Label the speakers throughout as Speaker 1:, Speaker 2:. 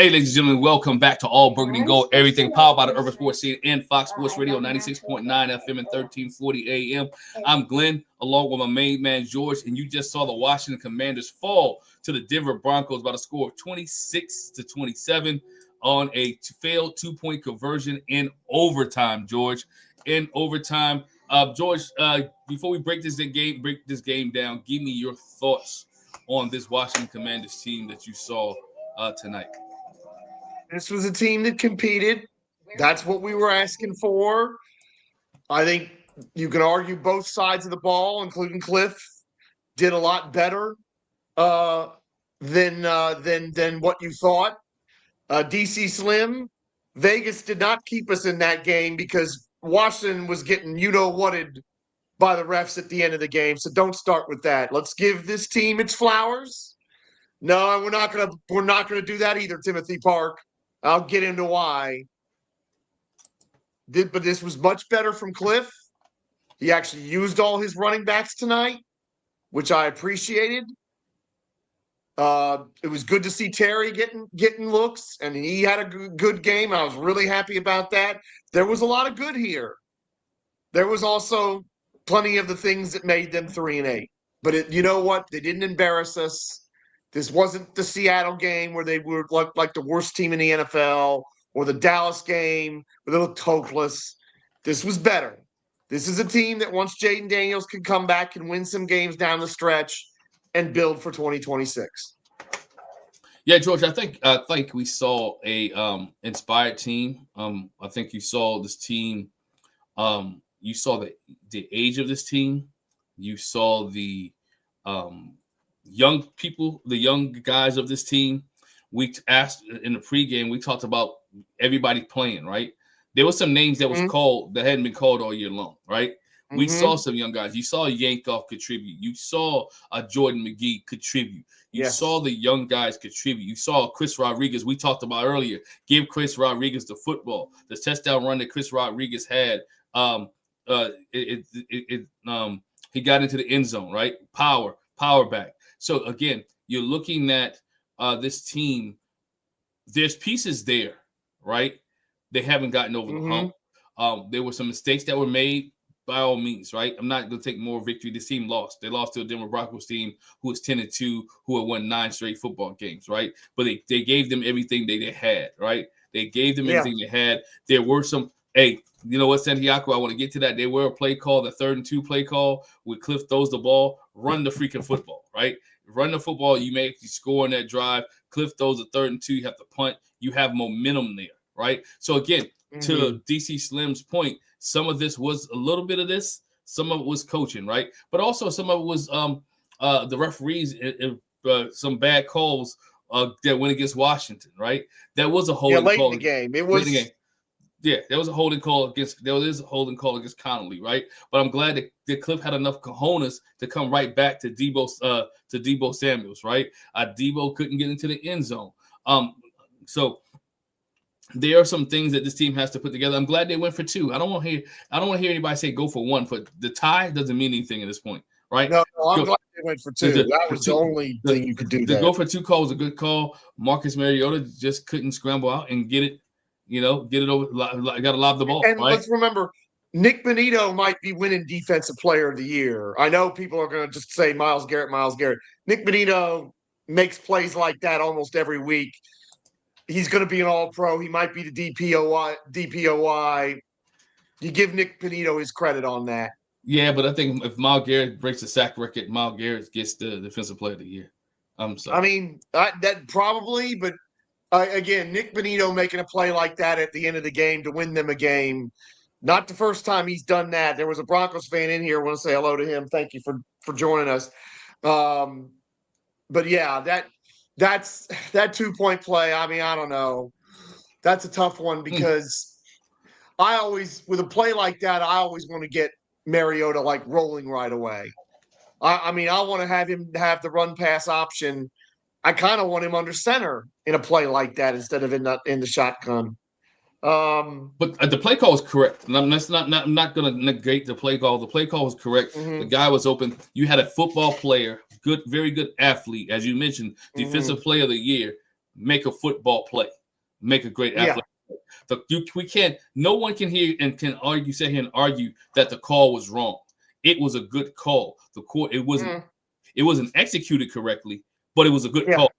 Speaker 1: Hey, ladies and gentlemen, welcome back to All Burgundy and Gold. Everything powered by the Urban Sports Scene and Fox Sports Radio, 96.9 FM and 1340 AM. I'm Glenn, along with my main man, George, and you just saw the Washington Commanders fall to the Denver Broncos by the score of 26-27 on a failed two-point conversion in overtime, George. In overtime. George, before we break this game down, give me your thoughts on this Washington Commanders team that you saw tonight.
Speaker 2: This was a team that competed. That's what we were asking for. I think you can argue both sides of the ball, including Cliff, did a lot better than what you thought. DC Slim, Vegas did not keep us in that game because Washington was getting you-know-whatted by the refs at the end of the game. So don't start with that. Let's give this team its flowers. No, we're not gonna do that either, Timothy Park. I'll get into why. But this was much better from Cliff. He actually used all his running backs tonight, which I appreciated. It was good to see Terry getting looks, and he had a good game. I was really happy about that. There was a lot of good here. There was also plenty of the things that made them 3-8. But you know what? They didn't embarrass us. This wasn't the Seattle game where they were like the worst team in the NFL, or the Dallas game where they looked hopeless. This was better. This is a team that once Jaden Daniels can come back and win some games down the stretch and build for 2026.
Speaker 1: Yeah, George, I think we saw a inspired team. I think you saw this team. You saw the age of this team. You saw the young people, the young guys of this team. We asked in the pregame, we talked about everybody playing, right? There were some names that was called that hadn't been called all year long, right? We saw some young guys. You saw Yankoff contribute. You saw Jordan McGee contribute. You saw the young guys contribute. You saw Chris Rodriguez, we talked about earlier, give Chris Rodriguez the football. The touchdown run that Chris Rodriguez had, he got into the end zone, right? Power back. So, again, you're looking at this team. There's pieces there, right? They haven't gotten over the hump. There were some mistakes that were made, by all means, right? I'm not going to take more victory. This team lost. They lost to a Denver Broncos team who was 10-2, who had won 9 straight football games, right? But they gave them everything they had, right? They gave them everything they had. There were some – hey, you know what, Santiago, I want to get to that. They were a play call, the 3rd and 2 play call where Cliff throws the ball. Run the freaking football, right? Run the football. You may score on that drive. Cliff throws a 3rd and 2. You have to punt. You have momentum there, right? So, again, to DC Slim's point, some of this was a little bit of this. Some of it was coaching, right? But also some of it was the referees, some bad calls that went against Washington, right? That was a holding call.
Speaker 2: In the game. It was.
Speaker 1: Yeah, there was a holding call against Connolly, right? But I'm glad that Cliff had enough cojones to come right back to Debo Samuels, right? Debo couldn't get into the end zone. So there are some things that this team has to put together. I'm glad they went for 2. I don't want to hear anybody say go for 1. For the tie doesn't mean anything at this point, right?
Speaker 2: No, I'm glad they went for 2. That was the only thing you could do.
Speaker 1: The go for 2 call was a good call. Marcus Mariota just couldn't scramble out and get it. Get it over. Got to lob the ball.
Speaker 2: And
Speaker 1: right?
Speaker 2: Let's remember, Nick Bonito might be winning Defensive Player of the Year. I know people are going to just say Myles Garrett. Nick Bonito makes plays like that almost every week. He's going to be an All-Pro. He might be the DPOY. You give Nick Bonito his credit on that.
Speaker 1: Yeah, but I think if Myles Garrett breaks the sack record, Myles Garrett gets the Defensive Player of the Year. I'm sorry.
Speaker 2: I mean, that probably, but again, Nick Bonito making a play like that at the end of the game to win them a game, not the first time he's done that. There was a Broncos fan in here. I want to say hello to him. Thank you for joining us. But yeah, that's that 2-point play. I mean, I don't know. That's a tough one because with a play like that, I always want to get Mariota like rolling right away. I mean, I want to have him have the run pass option. I kind of want him under center in a play like that instead of in the shotgun.
Speaker 1: But the play call was correct. And I'm not going to negate the play call. The play call was correct. The guy was open. You had a football player, very good athlete, as you mentioned, Defensive Player of the Year, make a football play, make a great athletic play. We can't. No one can hear and can argue, sit here and argue that the call was wrong. It was a good call. The court. It wasn't executed correctly, but it was a good call.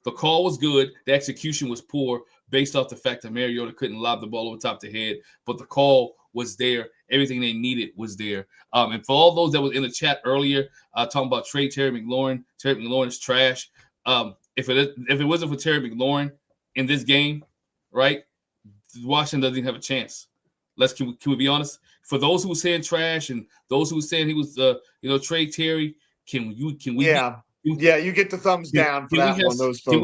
Speaker 1: The call was good. The execution was poor based off the fact that Mariota couldn't lob the ball over top the head, but the call was there. Everything they needed was there. And for all those that was in the chat earlier, talking about trade Terry McLaurin is trash. If it wasn't for Terry McLaurin in this game, right, Washington doesn't even have a chance. Can we be honest? For those who were saying trash and those who were saying he was trade Terry, can we?
Speaker 2: Yeah, you get the thumbs down for that one. Those folks.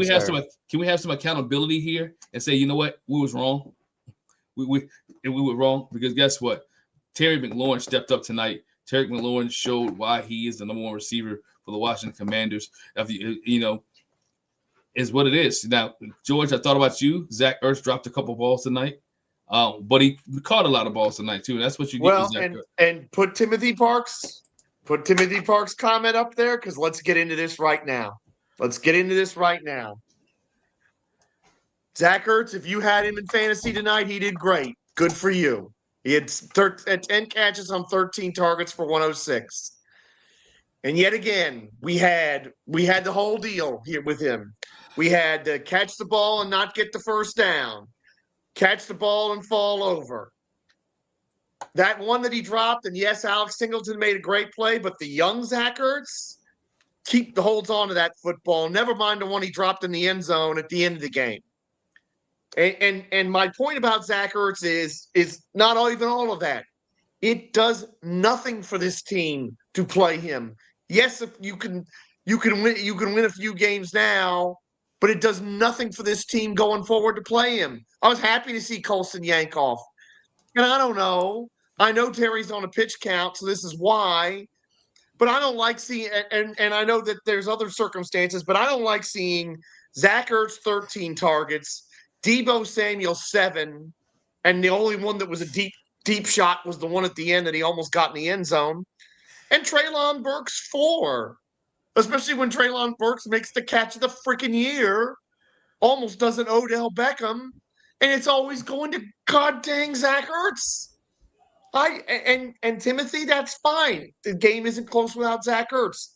Speaker 1: Can we have some accountability here and say, you know what, we was wrong. We were wrong because guess what? Terry McLaurin stepped up tonight. Terry McLaurin showed why he is the number one receiver for the Washington Commanders. Is what it is. Now, George, I thought about you. Zach Ertz dropped a couple balls tonight, but he caught a lot of balls tonight too. And that's what you get. With Zach Ertz.
Speaker 2: And put Timothy Parks' comment up there because let's get into this right now. Zach Ertz, if you had him in fantasy tonight, he did great. Good for you. He had 10 catches on 13 targets for 106. And yet again, we had the whole deal here with him. We had to catch the ball and not get the first down, catch the ball and fall over. That one that he dropped, and yes, Alex Singleton made a great play, but the young Zach Ertz holds on to that football. Never mind the one he dropped in the end zone at the end of the game. And my point about Zach Ertz is not even all of that. It does nothing for this team to play him. Yes, if you can win a few games now, but it does nothing for this team going forward to play him. I was happy to see Colson Yankoff. And I don't know. I know Terry's on a pitch count, so this is why. But I don't like seeing and I know that there's other circumstances, but I don't like seeing Zach Ertz 13 targets, Deebo Samuel 7, and the only one that was a deep shot was the one at the end that he almost got in the end zone. And Treylon Burks 4, especially when Treylon Burks makes the catch of the freaking year, almost doesn't Odell Beckham, and it's always going to god dang Zach Ertz. And Timothy, that's fine. The game isn't close without Zach Ertz.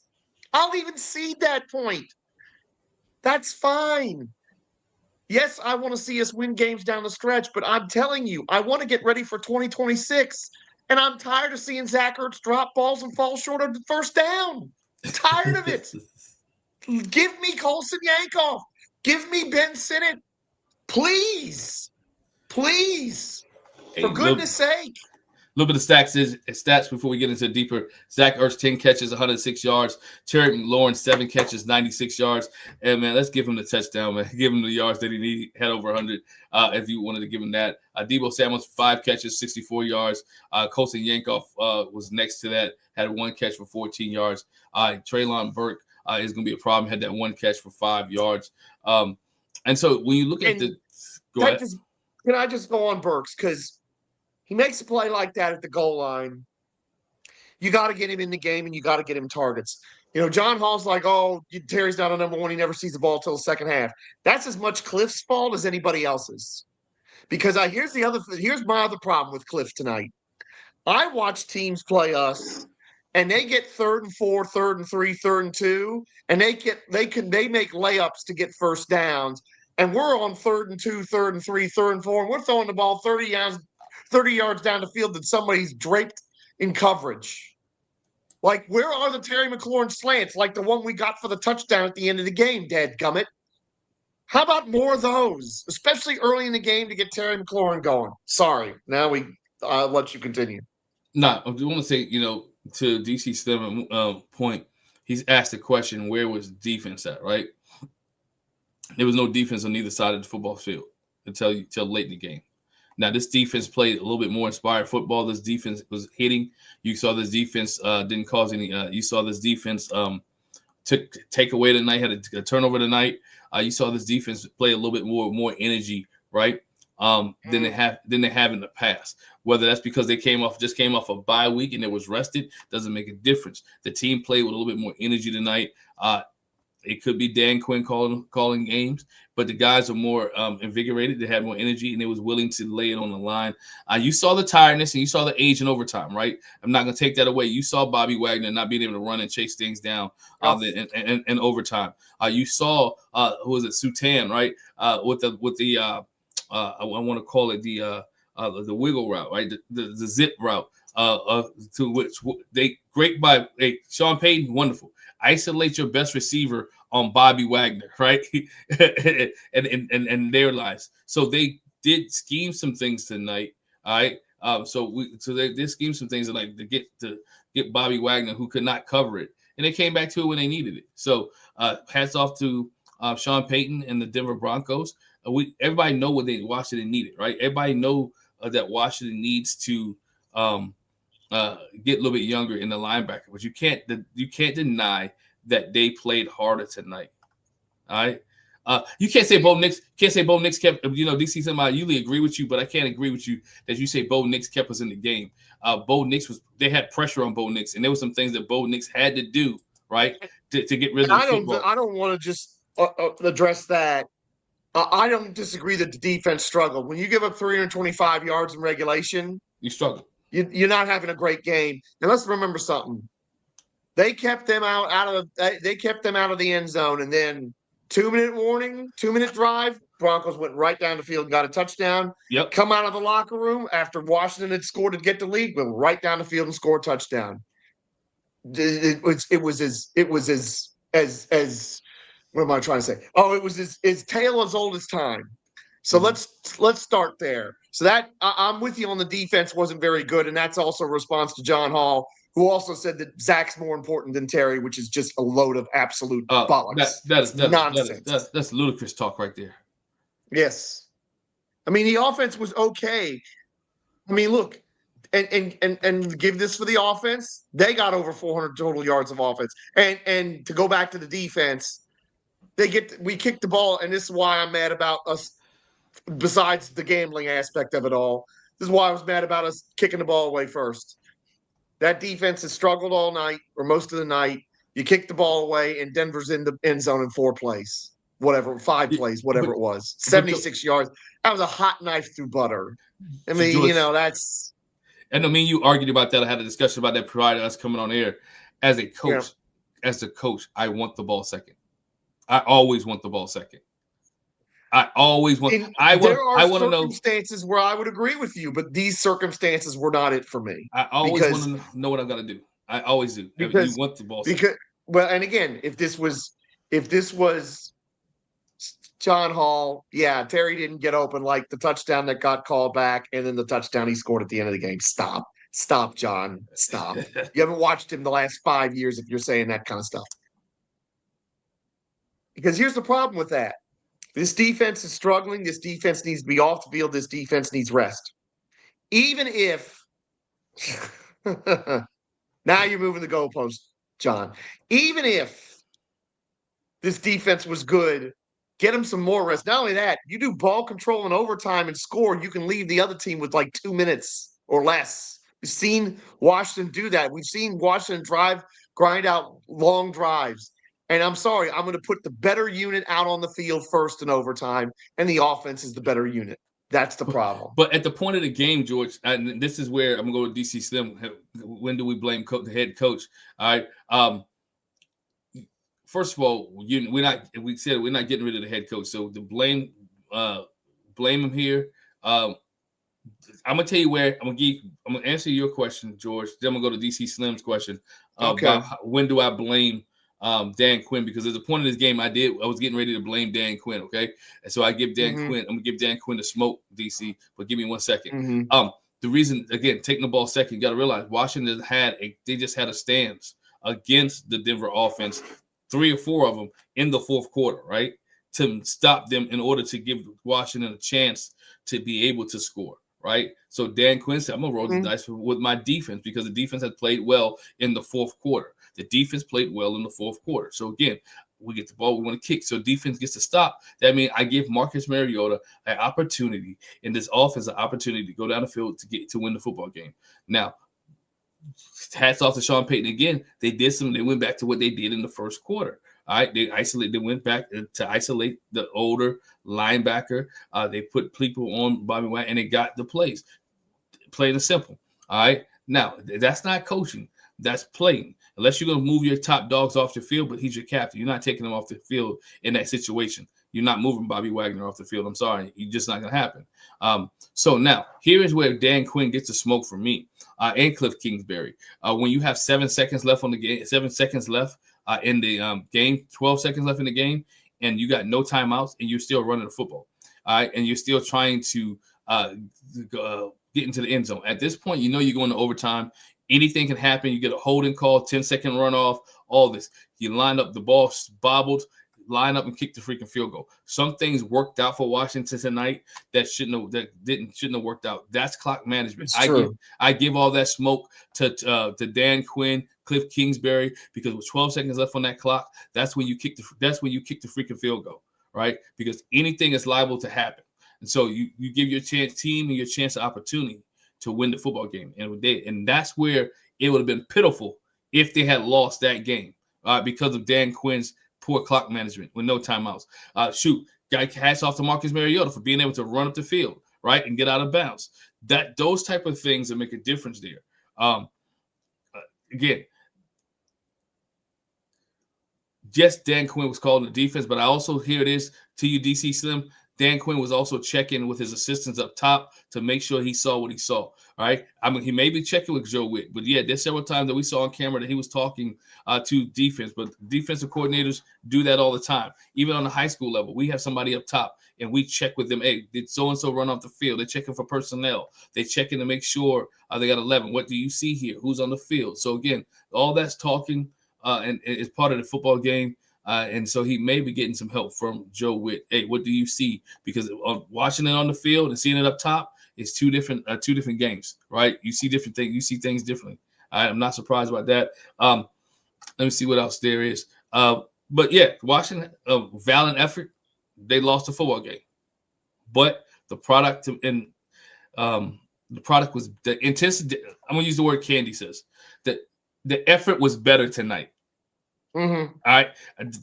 Speaker 2: I'll even cede that point. That's fine. Yes, I want to see us win games down the stretch, but I'm telling you, I want to get ready for 2026. And I'm tired of seeing Zach Ertz drop balls and fall short of the first down. I'm tired of it. Give me Colson Yankoff. Give me Ben Sinnott. Please. Please. For goodness sake.
Speaker 1: A little bit of stats before we get into deeper. Zach Ertz, 10 catches, 106 yards. Terry McLaurin, 7 catches, 96 yards. And, man, let's give him the touchdown, man. Give him the yards that he needed, had over 100 if you wanted to give him that. Deebo Samuel's 5 catches, 64 yards. Colson Yankoff was next to that, had 1 catch for 14 yards. Treylon Burke is going to be a problem, had that 1 catch for 5 yards. And so when you look at the – go ahead.
Speaker 2: Can I just go on Burks? Because – he makes a play like that at the goal line. You got to get him in the game, and you got to get him targets. John Hall's like, oh, Terry's not a number one. He never sees the ball till the second half. That's as much Cliff's fault as anybody else's. Because here's my other problem with Cliff tonight. I watch teams play us, and they get 3rd and 4, 3rd and 3, 3rd and 2, and they make layups to get first downs. And we're on 3rd and 2, 3rd and 3, 3rd and 4, and we're throwing the ball 30 yards down the field that somebody's draped in coverage. Like, where are the Terry McLaurin slants like the one we got for the touchdown at the end of the game, dadgummit? How about more of those, especially early in the game to get Terry McLaurin going? Sorry. Now I'll let you continue.
Speaker 1: No, I do want to say, to DC Slim point, he's asked the question, where was defense at, right? There was no defense on either side of the football field until late in the game. Now, this defense played a little bit more inspired football. This defense was hitting. You saw this defense didn't cause any. You saw this defense take away tonight, had a turnover tonight. You saw this defense play a little bit more energy, right? Than they have in the past. Whether that's because they just came off a bye week and it was rested, doesn't make a difference. The team played with a little bit more energy tonight. It could be Dan Quinn calling games, but the guys are more invigorated. They had more energy, and they was willing to lay it on the line. You saw the tiredness, and you saw the age in overtime, right? I'm not going to take that away. You saw Bobby Wagner not being able to run and chase things down in overtime. You saw who was it, Sutan, right? With the I want to call it the wiggle route, right? The zip route. To which they great by Sean Payton, wonderful. Isolate your best receiver on Bobby Wagner, right? and their lives. So they did scheme some things tonight. All right. They did scheme some things tonight to get Bobby Wagner, who could not cover it. And they came back to it when they needed it. So hats off to Sean Payton and the Denver Broncos. Everybody know what Washington needed, right? Everybody know that Washington needs to get a little bit younger in the linebacker, but you can't deny that they played harder tonight. All right. You can't say Bo Nix kept, DC Sim, I usually agree with you, but I can't agree with you that you say Bo Nix kept us in the game. Bo Nix they had pressure on Bo Nix, and there were some things that Bo Nix had to do, right, to get rid of the football.
Speaker 2: I don't want to just address that. I don't disagree that the defense struggled. When you give up 325 yards in regulation,
Speaker 1: you struggle.
Speaker 2: You're not having a great game. And let's remember something. They kept them out of the end zone, and then 2-minute warning, 2-minute drive. Broncos went right down the field and got a touchdown.
Speaker 1: Yep.
Speaker 2: Come out of the locker room after Washington had scored to get the lead, went right down the field and scored a touchdown. It was as what am I trying to say? Oh, it was as tale as old as time. So let's start there. So that I'm with you on the defense wasn't very good, and that's also a response to John Hall, who also said that Zach's more important than Terry, which is just a load of absolute bollocks. That's nonsense.
Speaker 1: That's ludicrous talk right there.
Speaker 2: Yes, I mean the offense was okay. I mean, look, and give this for the offense. They got over 400 total yards of offense, and to go back to the defense, we kicked the ball, and this is why I'm mad about us. Besides the gambling aspect of it all, this is why I was mad about us kicking the ball away first. That defense has struggled all night or most of the night. You kick the ball away, and Denver's in the end zone in 5 plays, whatever it was. 76 yards. That was a hot knife through butter. I mean,
Speaker 1: George,
Speaker 2: that's.
Speaker 1: And I mean, you argued about that. I had a discussion about that prior to us coming on air. As a coach, I want the ball second. I always want the ball second. I always want.
Speaker 2: There are circumstances where I would agree with you, but these circumstances were not it for me.
Speaker 1: I always want to know what I've got to do. I always do.
Speaker 2: Because
Speaker 1: you want the ball.
Speaker 2: And again, if this was John Hall, Terry didn't get open like the touchdown that got called back, and then the touchdown he scored at the end of the game. Stop, John. Stop. You haven't watched him the last 5 years if you're saying that kind of stuff. Because here's the problem with that. This defense is struggling. This defense needs to be off the field. This defense needs rest. Even if now you're moving the goalpost, John. Even if this defense was good, get them some more rest. Not only that, you do ball control in overtime and score, you can leave the other team with like 2 minutes or less. We've seen Washington do that. We've seen Washington grind out long drives. And I'm sorry, I'm going to put the better unit out on the field first in overtime, and the offense is the better unit. That's the problem.
Speaker 1: But at the point of the game, George, and this is where I'm going to go to DC Slim. When do we blame the head coach? All right. First of all, we're not getting rid of the head coach. So the blame him here. I'm gonna tell you where I'm gonna answer your question, George. Then I'm gonna go to DC Slim's question. About when do I blame Dan Quinn? Because there's a point in this game I was getting ready to blame Dan Quinn, okay? And so I give Dan Quinn, I'm gonna give Dan Quinn the smoke, DC, but give me 1 second. The reason, again, taking the ball second, you gotta realize Washington they just had a stance against the Denver offense, 3 or 4 of them in the fourth quarter, right? To stop them in order to give Washington a chance to be able to score, right? So Dan Quinn said, I'm gonna roll the dice with my defense because the defense has played well in the fourth quarter. The defense played well in the fourth quarter. So again, we get the ball, we want to kick. So defense gets to stop. That means I give Marcus Mariota an opportunity in this offense, an opportunity to go down the field to win the football game. Now, hats off to Sean Payton again. They went back to what they did in the first quarter. All right, they went back to isolate the older linebacker. They put people on Bobby Wagner, and they got the plays. Plain and simple. All right. Now, that's not coaching. That's playing. Unless you're going to move your top dogs off the field, but he's your captain. You're not taking him off the field in that situation. You're not moving Bobby Wagner off the field. I'm sorry. It's just not going to happen. So now, here is where Dan Quinn gets the smoke for me and Cliff Kingsbury. When you have 7 seconds left on the game, 7 seconds left in the game, 12 seconds left in the game, and you got no timeouts, and you're still running the football. All right. And you're still trying to get into the end zone. At this point, you know you're going to overtime. Anything can happen. You get a holding call, 10-second runoff, all this. You line up, the ball bobbled, line up and kick the freaking field goal. Some things worked out for Washington tonight that shouldn't have worked out. That's clock management. I give all that smoke to Dan Quinn, Cliff Kingsbury, because with 12 seconds left on that clock, that's when you kick the freaking field goal, right? Because anything is liable to happen. And so you give your team and your chance of opportunity to win the football game. And that's where it would have been pitiful if they had lost that game because of Dan Quinn's poor clock management with no timeouts. Hats off to Marcus Mariota for being able to run up the field, right, and get out of bounds. Those type of things that make a difference there. Again, yes, Dan Quinn was calling the defense, but I also hear this to you, DC Slim. Dan Quinn was also checking with his assistants up top to make sure he saw what he saw. All right. I mean, he may be checking with Joe Witt, but yeah, there's several times that we saw on camera that he was talking to defense, but defensive coordinators do that all the time. Even on the high school level, we have somebody up top and we check with them. Hey, did so-and-so run off the field? They're checking for personnel. They're checking to make sure they got 11. What do you see here? Who's on the field? So again, all that's talking and is part of the football game. And so he may be getting some help from Joe Witt. Hey, what do you see? Because watching it on the field and seeing it up top is two different games, right? You see different things. You see things differently. I'm not surprised about that. Let me see what else there is. But yeah, Washington, valiant effort. They lost the football game, but the product was the intensity. I'm gonna use the word Candy says that the effort was better tonight.
Speaker 2: Mm-hmm.
Speaker 1: All right.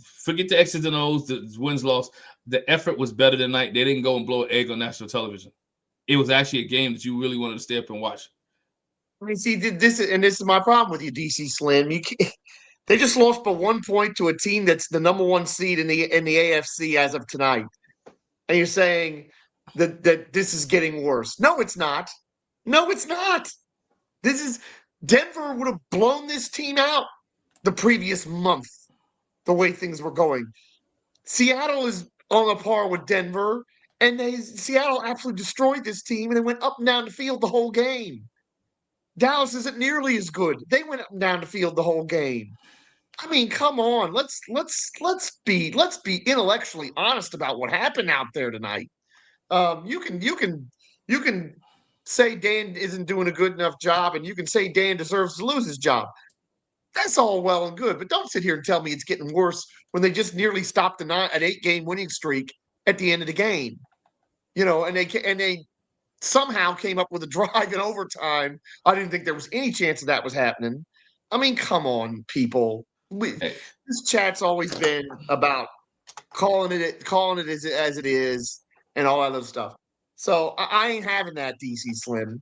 Speaker 1: Forget the X's and O's, the wins, loss. The effort was better tonight. They didn't go and blow an egg on national television. It was actually a game that you really wanted to stay up and watch.
Speaker 2: I mean, see, this is my problem with you, DC Slim. They just lost by 1 point to a team that's the number 1 seed in the AFC as of tonight, and you're saying that this is getting worse. No, it's not. No, it's not. Denver would have blown this team out the previous month, the way things were going. Seattle is on a par with Denver, and Seattle absolutely destroyed this team, and they went up and down the field the whole game. Dallas isn't nearly as good. They went up and down the field the whole game. I mean, come on. Let's be intellectually honest about what happened out there tonight. You can say Dan isn't doing a good enough job, and you can say Dan deserves to lose his job. That's all well and good, but don't sit here and tell me it's getting worse when they just nearly stopped an 8-game winning streak at the end of the game. And they somehow came up with a drive in overtime. I didn't think there was any chance that was happening. I mean, come on, people. This chat's always been about calling it as it is and all that other stuff. So I ain't having that, DC Slim.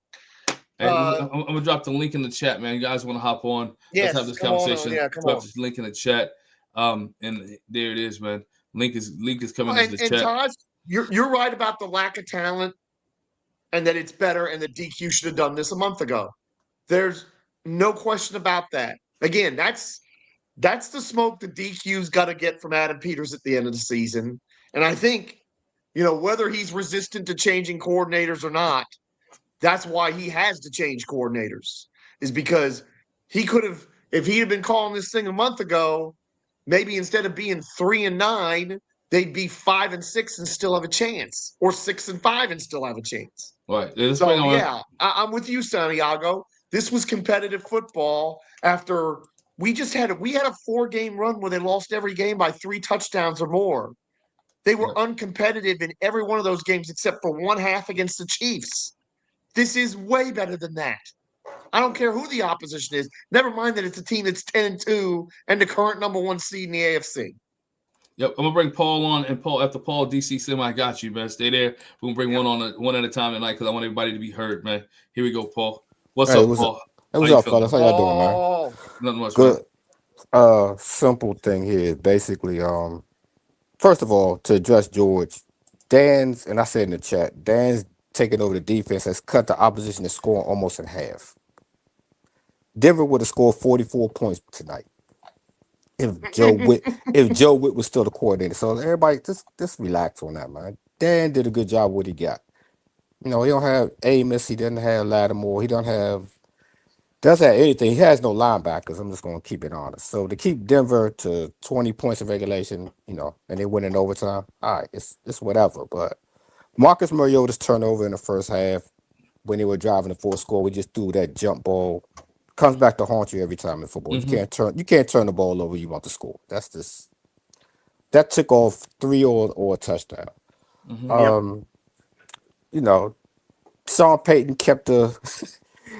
Speaker 1: Hey, I'm gonna drop the link in the chat, man. You guys want to hop on?
Speaker 2: Yes,
Speaker 1: let's have this conversation.
Speaker 2: Come on.
Speaker 1: This link in the chat. And there it is, man. Link is coming into the chat.
Speaker 2: Taj, you're right about the lack of talent, and that it's better, and that DQ should have done this a month ago. There's no question about that. Again, that's the smoke that DQ's got to get from Adam Peters at the end of the season. And I think, whether he's resistant to changing coordinators or not, that's why he has to change coordinators, is because he could have, if he had been calling this thing a month ago, maybe instead of being 3-9, they'd be 5-6 and still have a chance, or 6-5 and still have a chance.
Speaker 1: Right.
Speaker 2: So yeah, I'm with you, Santiago. This was competitive football after we had a 4-game run where they lost every game by 3 touchdowns or more. They were uncompetitive in every one of those games except for one half against the Chiefs. This is way better than that. I don't care who the opposition is. Never mind that it's a team that's 10-2 and the current number 1 seed in the AFC.
Speaker 1: Yep, I'm gonna bring Paul on, and Paul after Paul DC semi got you, man. Stay there. We're gonna bring one at a time tonight because I want everybody to be heard, man. Here we go, Paul. What's
Speaker 3: Hey,
Speaker 1: up, Paul? How
Speaker 3: what's
Speaker 1: you
Speaker 3: up,
Speaker 1: feeling,
Speaker 3: fellas?
Speaker 1: man?
Speaker 3: How y'all doing, man?
Speaker 2: Oh,
Speaker 1: Nothing much, man.
Speaker 3: Good. Simple thing here is basically, first of all, to address George, Dan's, and I said in the chat, Dan's taking over the defense has cut the opposition to score almost in half. Denver would have scored 44 points tonight if Joe Witt was still the coordinator. So everybody just relax on that, man. Dan did a good job with what he got. You know, he don't have Amos, he doesn't have Lattimore, he doesn't have anything. He has no linebackers. I'm just gonna keep it honest. So to keep Denver to 20 points of regulation, you know, and they win in overtime, all right, it's whatever. But Marcus Mariota's turnover in the first half when they were driving the fourth score, we just threw that jump ball. Comes back to haunt you every time in football. You can't turn the ball over. You want to score. That's just that took off three or a touchdown.
Speaker 2: yep.
Speaker 3: You know, Sean Payton kept the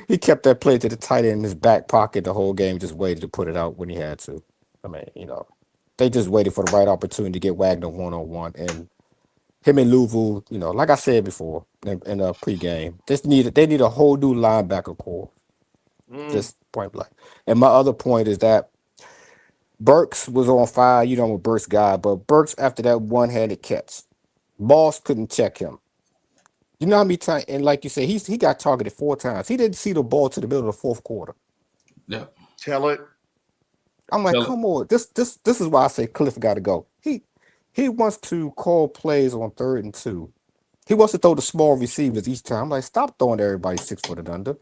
Speaker 3: he kept that play to the tight end in his back pocket the whole game. Just waited to put it out when he had to. I mean, you know, they just waited for the right opportunity to get Wagner 1-on-1, and him and Louisville. You know, like I said before in a pregame, they need a whole new linebacker core. Just point blank. And my other point is that Burks was on fire. You know, I'm a Burks guy, but Burks after that one-handed catch, Moss couldn't check him. You know how many times? And like you said, he got targeted 4 times. He didn't see the ball to the middle of the fourth quarter.
Speaker 1: Yeah.
Speaker 2: Tell it.
Speaker 3: I'm like,
Speaker 1: Tell it.
Speaker 3: come on. This is why I say Cliff got to go. He wants to call plays on 3rd and 2. He wants to throw the small receivers each time. I'm like, stop throwing everybody 6 foot and under.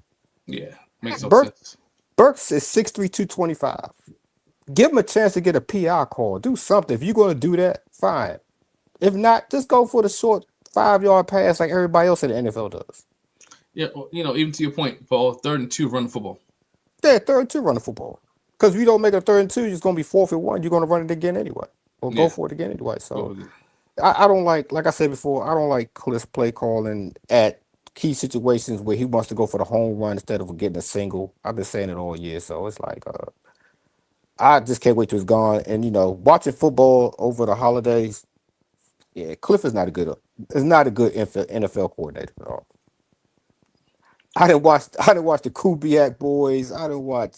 Speaker 1: Yeah, makes no
Speaker 3: Burks
Speaker 1: sense.
Speaker 3: Burks is 6'3", 225. Give him a chance to get a PI call. Do something. If you're going to do that, fine. If not, just go for the short 5-yard pass like everybody else in the NFL does.
Speaker 1: Yeah, well, you know, even to your point, Paul, 3rd and 2, run the football.
Speaker 3: Yeah, 3rd and 2, run the football. Because if you don't make a 3rd and 2, it's going to be 4th and 1. You're going to run it again anyway, or go
Speaker 1: Yeah.
Speaker 3: for it again anyway. So
Speaker 1: Go
Speaker 3: I don't like I said before, I don't like Cliff's play calling at key situations where he wants to go for the home run instead of getting a single. I've been saying it all year, so it's like I just can't wait till it's gone. And you know, watching football over the holidays, yeah, Cliff is not a good NFL coordinator at all. I didn't watch the Kubiak boys. I didn't watch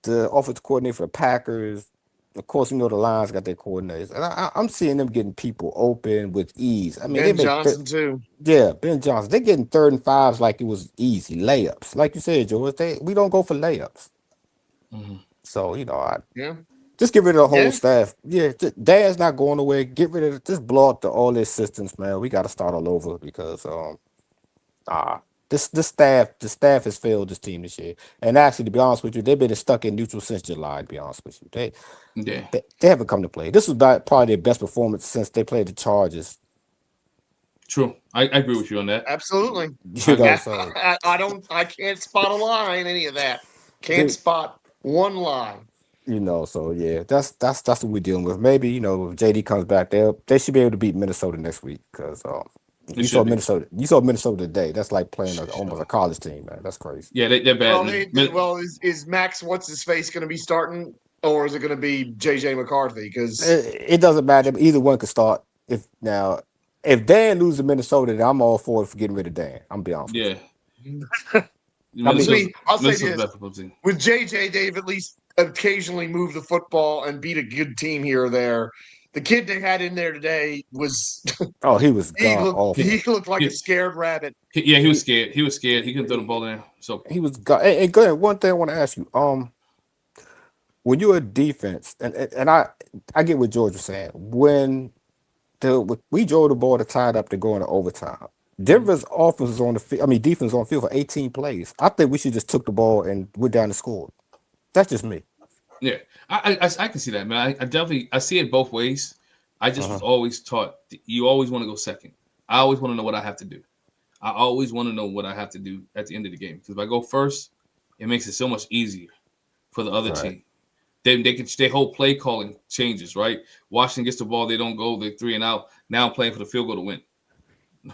Speaker 3: the offensive coordinator for the Packers. Of course, you know the Lions got their coordinators, and I'm seeing them getting people open with ease. I mean,
Speaker 2: Ben Johnson too.
Speaker 3: yeah, Ben Johnson. They're getting 3rd and 5s like it was easy layups. Like you said, George, we don't go for layups.
Speaker 1: Mhm.
Speaker 3: So you know, I
Speaker 2: Yeah.
Speaker 3: just get rid of the whole
Speaker 2: Yeah.
Speaker 3: staff. Yeah, Dad's not going away. Get rid of just blow up all their systems, man. We got to start all over because the staff has failed this team this year. And actually, to be honest with you, they've been stuck in neutral since July. To be honest with you,
Speaker 1: Yeah.
Speaker 3: they haven't come to play. This was probably their best performance since they played the Chargers.
Speaker 1: True. I agree with you on that.
Speaker 2: Absolutely.
Speaker 3: You know,
Speaker 2: I,
Speaker 3: so
Speaker 2: I can't spot a line, any of that. Can't
Speaker 3: they,
Speaker 2: spot one line.
Speaker 3: you know, so yeah, that's what we're dealing with. Maybe you know, if JD comes back, they should be able to beat Minnesota next week because
Speaker 1: It should be.
Speaker 3: You saw Minnesota today. That's like playing almost
Speaker 1: Sure.
Speaker 3: a college team, man. That's crazy.
Speaker 1: Yeah, they're bad.
Speaker 2: Is Max what's his face going to be starting, or is it going to be JJ McCarthy? Because
Speaker 3: It doesn't matter. Either one could start. If Dan loses to Minnesota, then I'm all for getting rid of Dan. I'm be honest with
Speaker 1: Yeah.
Speaker 3: you.
Speaker 2: I'll say
Speaker 1: Minnesota's
Speaker 2: this:
Speaker 1: best football team.
Speaker 2: with JJ, they've at least occasionally moved the football and beat a good team here or there. The kid they had in there today was
Speaker 3: Oh, he was
Speaker 2: he
Speaker 3: god awful.
Speaker 2: looked like a scared rabbit.
Speaker 1: Yeah, he was scared. He was scared. He couldn't throw the ball in. So
Speaker 3: He was god. And go ahead. One thing I want to ask you. When you're a defense, and I get what George was saying. When we drove the ball to tie it up to go into overtime. Denver's offense was on the field. I mean, defense was on the field for 18 plays. I think we should just took the ball and went down and scored. That's just me.
Speaker 1: yeah, I can see that, man. I definitely see it both ways. I just was always taught you always want to go second. I always want to know what I have to do. I always want to know what I have to do at the end of the game because if I go first, it makes it so much easier for the other
Speaker 3: Right.
Speaker 1: team. Their whole play calling changes, right? Washington gets the ball, they don't go, they're 3 and out. Now I'm playing for the field goal to win,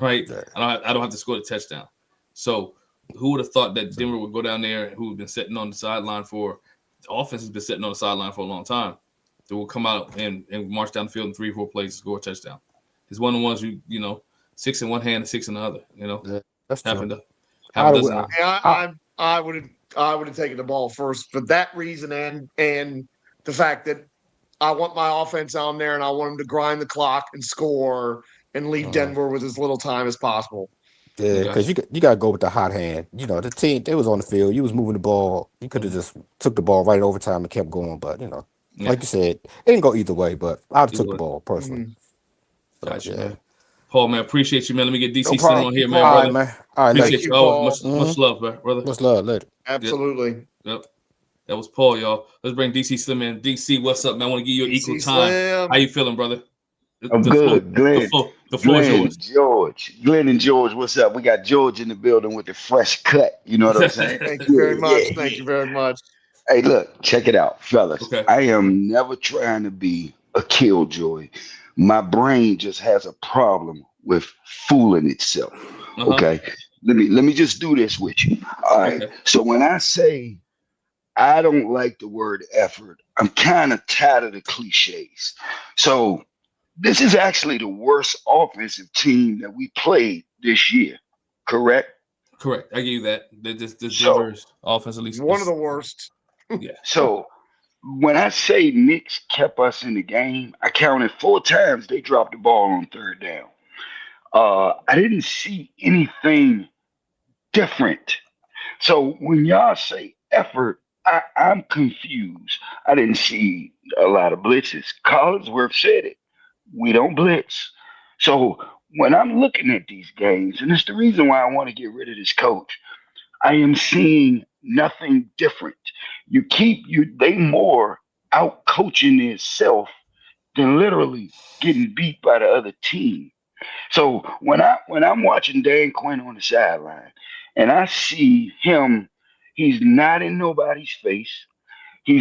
Speaker 1: right?
Speaker 3: Yeah.
Speaker 1: I don't have to score the touchdown. So who would have thought that Denver would go down there, who have been sitting on the sideline for the offense has been sitting on the sideline for a long time, that will come out and march down the field in 3 or 4 plays to score a touchdown. He's one of the ones who, 6 in one hand and 6 in the other.
Speaker 3: Yeah, that's true.
Speaker 1: Happened to
Speaker 2: I would have taken the ball first for that reason and the fact that I want my offense on there and I want them to grind the clock and score and leave Denver with as little time as possible.
Speaker 3: Yeah, because you got to go with the hot hand. The team, they was on the field. You was moving the ball. You could have just took the ball right in overtime and kept going. But, like you said, it didn't go either way. But I would have took the ball personally.
Speaker 1: Mm-hmm. Gotcha, man. Paul, man, appreciate you, man. Let me get DC Slim on here, man.
Speaker 3: All
Speaker 1: brother.
Speaker 3: right, man. All right,
Speaker 1: appreciate you. Oh, much love, brother.
Speaker 3: Much love, later.
Speaker 2: Absolutely.
Speaker 1: Yep. That was Paul, y'all. Let's bring DC Slim in. DC, what's up, man? I want to give you an equal time.
Speaker 2: Slim.
Speaker 1: How you feeling, brother?
Speaker 4: I'm good. Glenn.
Speaker 1: The floor is yours.
Speaker 4: Glenn and George, what's up? We got George in the building with the fresh cut. You know what I'm saying?
Speaker 2: Thank you very much. Thank you very much.
Speaker 4: Hey, look, check it out, fellas.
Speaker 1: Okay.
Speaker 4: I am never trying to be a killjoy. My brain just has a problem with fooling itself. Okay. Let me just do this with you. All right. Okay. So when I say I don't like the word effort, I'm kind of tired of the cliches. So this is actually the worst offensive team that we played this year. Correct?
Speaker 1: Correct. I give you that. The Denver's offensively
Speaker 2: one of the worst.
Speaker 1: Yeah.
Speaker 4: So when I say Nix kept us in the game, I counted 4 times they dropped the ball on 3rd down. I didn't see anything different. So when y'all say effort, I'm confused. I didn't see a lot of blitzes. Collinsworth said it. We don't blitz. So when I'm looking at these games, and it's the reason why I want to get rid of this coach, I am seeing nothing different. They more out coaching themselves than literally getting beat by the other team. So when I'm watching Dan Quinn on the sideline and I see him, he's not in nobody's face. He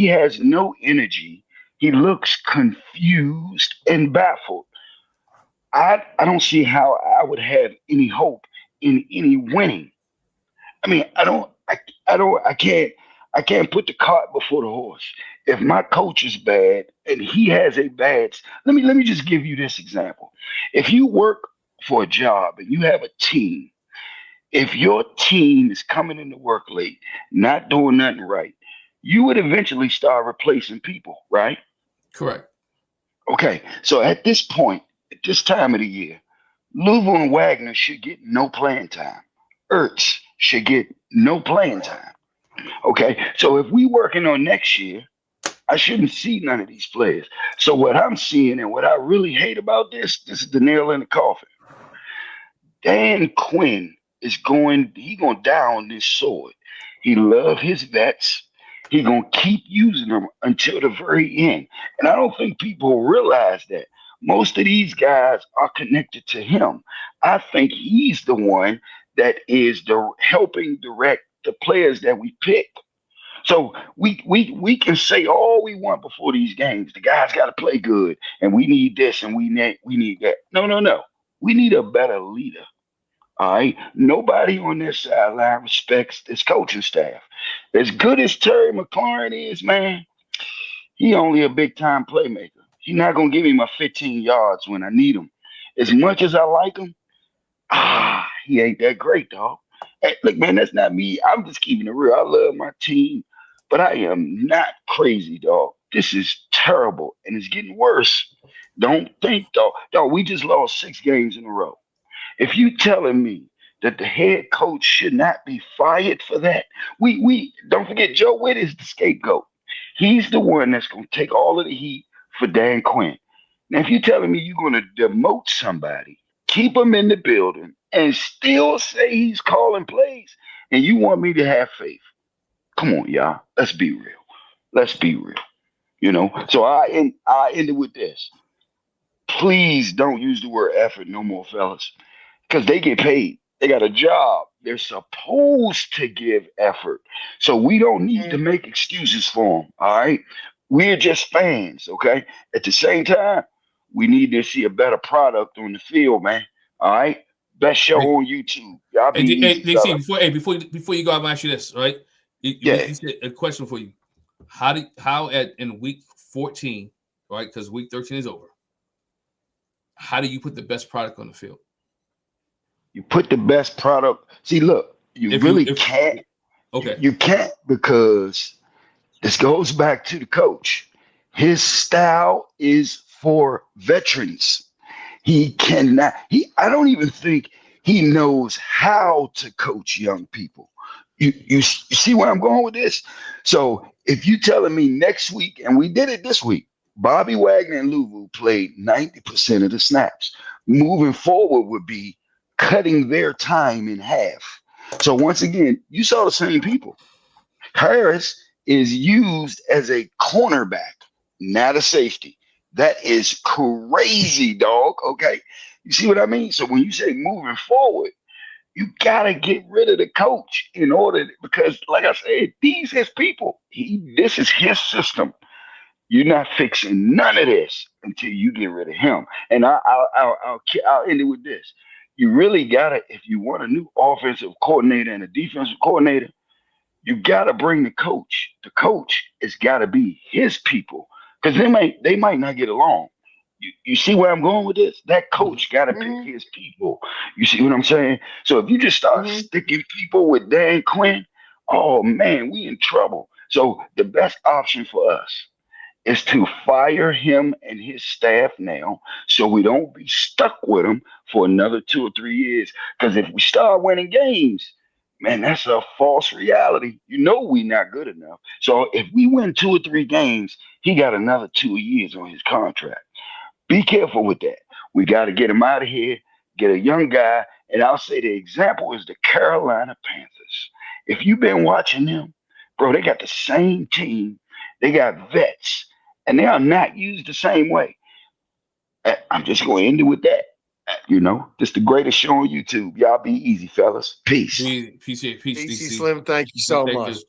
Speaker 4: has no energy. He looks confused and baffled. I don't see how I would have any hope in any winning. I mean, I can't put the cart before the horse. If my coach is bad and he has a bad, let me just give you this example. If you work for a job and you have a team, if your team is coming into work late, not doing nothing right, you would eventually start replacing people, right?
Speaker 1: Correct.
Speaker 4: Okay, so at this point, at this time of the year, Louisville and Wagner should get no playing time. Ertz should get no playing time. Okay, so if we working on next year, I shouldn't see none of these players. So what I'm seeing and what I really hate about this is the nail in the coffin. Dan Quinn is going to die on this sword. He loves his vets. He's going to keep using them until the very end. And I don't think people realize that. Most of these guys are connected to him. I think he's the one that is helping direct the players that we pick. So we can say all we want before these games. The guys got to play good, and we need this and we need that. No. We need a better leader. All right. Nobody on this sideline respects this coaching staff. As good as Terry McLaurin is, man, he only a big time playmaker. He's not gonna give me my 15 yards when I need him. As much as I like him, he ain't that great, dog. Hey, look, man, that's not me. I'm just keeping it real. I love my team, but I am not crazy, dog. This is terrible, and it's getting worse. Don't think, dog. We just lost 6 games in a row. If you telling me that the head coach should not be fired for that, we don't forget Joe Witt is the scapegoat. He's the one that's going to take all of the heat for Dan Quinn. Now, if you're telling me you're going to demote somebody, keep him in the building, and still say he's calling plays, and you want me to have faith, come on, y'all. Let's be real. Let's be real. So I ended with this. Please don't use the word effort no more, fellas, because they get paid. They got a job. They're supposed to give effort. So we don't need to make excuses for them, all right? We're just fans, okay? At the same time, we need to see a better product on the field, man, all right? Best show on YouTube. Y'all be easy,
Speaker 1: before you go, I'm going to ask you this, right? You said a question for you. In week 14, right? Because week 13 is over. How do you put the best product on the field?
Speaker 4: You put the best product. See, look, you
Speaker 1: If
Speaker 4: really
Speaker 1: if
Speaker 4: can't.
Speaker 1: okay,
Speaker 4: You can't because this goes back to the coach. His style is for veterans. He cannot. I don't even think he knows how to coach young people. You see where I'm going with this? So if you telling me next week, and we did it this week, Bobby Wagner and Louvu played 90% of the snaps. Moving forward would be cutting their time in half. So once again, you saw the same people. Harris is used as a cornerback, not a safety. That is crazy, dog. Okay. You see what I mean? So when you say moving forward, you gotta get rid of the coach in order because, like I said, these his people. This is his system. You're not fixing none of this until you get rid of him. And I'll end it with this. You really gotta, if you want a new offensive coordinator and a defensive coordinator, you gotta bring the coach. The coach has gotta be his people because they might not get along. You see where I'm going with this? That coach gotta pick
Speaker 2: Mhm.
Speaker 4: his people. You see what I'm saying? So if you just start
Speaker 2: Mhm.
Speaker 4: sticking people with Dan Quinn, oh man, we in trouble. So the best option for us is to fire him and his staff now so we don't be stuck with him for another 2 or 3 years. Because if we start winning games, man, that's a false reality. You know we not good enough. So if we win 2 or 3 games, he got another 2 years on his contract. Be careful with that. We got to get him out of here, get a young guy. And I'll say the example is the Carolina Panthers. If you've been watching them, bro, they got the same team. They got vets, and they are not used the same way. I'm just going to end it with that. This the greatest show on YouTube. Y'all be easy, fellas. Peace.
Speaker 1: peace,
Speaker 2: DC
Speaker 1: DC.
Speaker 2: Slim, thank you so
Speaker 1: Thank
Speaker 2: much.
Speaker 1: you,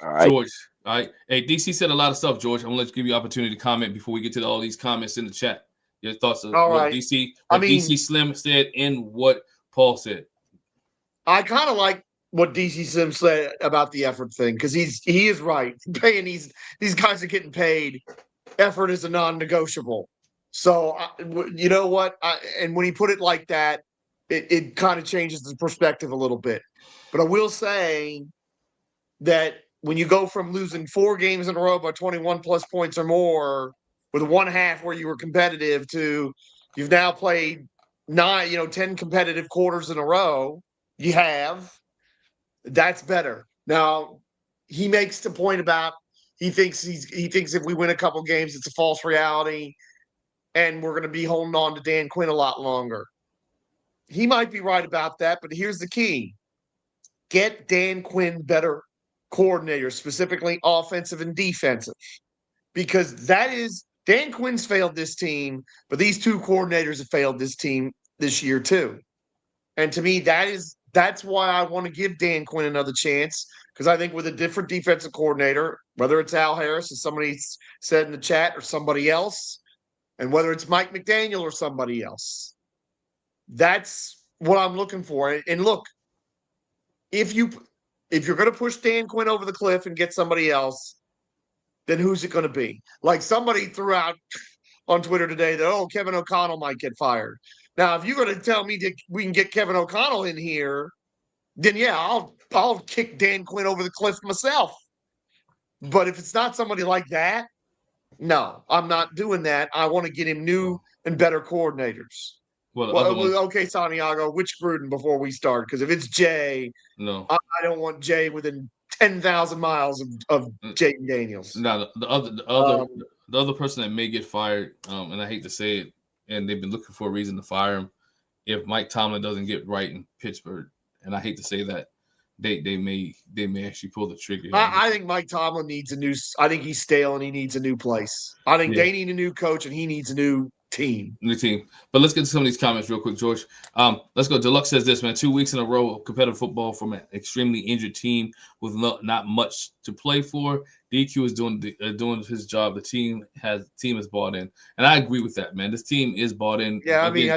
Speaker 4: All right.
Speaker 1: George. All right, hey, DC said a lot of stuff, George. I'm gonna let you give you opportunity to comment before we get to all these comments in the chat. Your thoughts of
Speaker 2: All
Speaker 1: what
Speaker 2: right.
Speaker 1: DC,
Speaker 2: I
Speaker 1: what
Speaker 2: mean,
Speaker 1: DC Slim said, and what Paul said.
Speaker 2: I kind of like what DC Slim said about the effort thing because he is right. Paying these guys are getting paid. Effort is a non-negotiable. So you know what? And when he put it like that, it kind of changes the perspective a little bit. But I will say that when you go from losing 4 games in a row by 21 plus points or more, with one half where you were competitive, to you've now played 10 competitive quarters in a row. You have. That's better. Now, he makes the point about he thinks if we win a couple games, it's a false reality, and we're going to be holding on to Dan Quinn a lot longer. He might be right about that, but here's the key: get Dan Quinn better coordinators, specifically offensive and defensive, because that is Dan Quinn's failed this team, but these two coordinators have failed this team this year too. And to me, that's why I want to give Dan Quinn another chance, because I think with a different defensive coordinator, whether it's Al Harris, as somebody said in the chat, or somebody else, and whether it's Mike McDaniel or somebody else, that's what I'm looking for. And look, if you're going to push Dan Quinn over the cliff and get somebody else, then who's it going to be? Like somebody threw out on Twitter today that, Kevin O'Connell might get fired. Now, if you're going to tell me that we can get Kevin O'Connell in here, then yeah, I'll kick Dan Quinn over the cliff myself. But if it's not somebody like that, no, I'm not doing that. I want to get him new and better coordinators.
Speaker 1: Well,
Speaker 2: Okay, Santiago, which Gruden before we start? Because if it's Jay,
Speaker 1: no,
Speaker 2: I don't want Jay within 10,000 miles of Jaden Daniels.
Speaker 1: Now the other person that may get fired, and I hate to say it, and they've been looking for a reason to fire him, if Mike Tomlin doesn't get right in Pittsburgh, and I hate to say that, they may actually pull the trigger.
Speaker 2: I think Mike Tomlin needs I think he's stale and he needs a new place. I think they need a new coach and he needs a new team.
Speaker 1: But let's get to some of these comments real quick, George. Let's go. Deluxe says this, man: 2 weeks in a row of competitive football from an extremely injured team with not much to play for. DQ is doing his job. The team is bought in, and I agree with that, man. This team is bought in.
Speaker 2: Yeah, I mean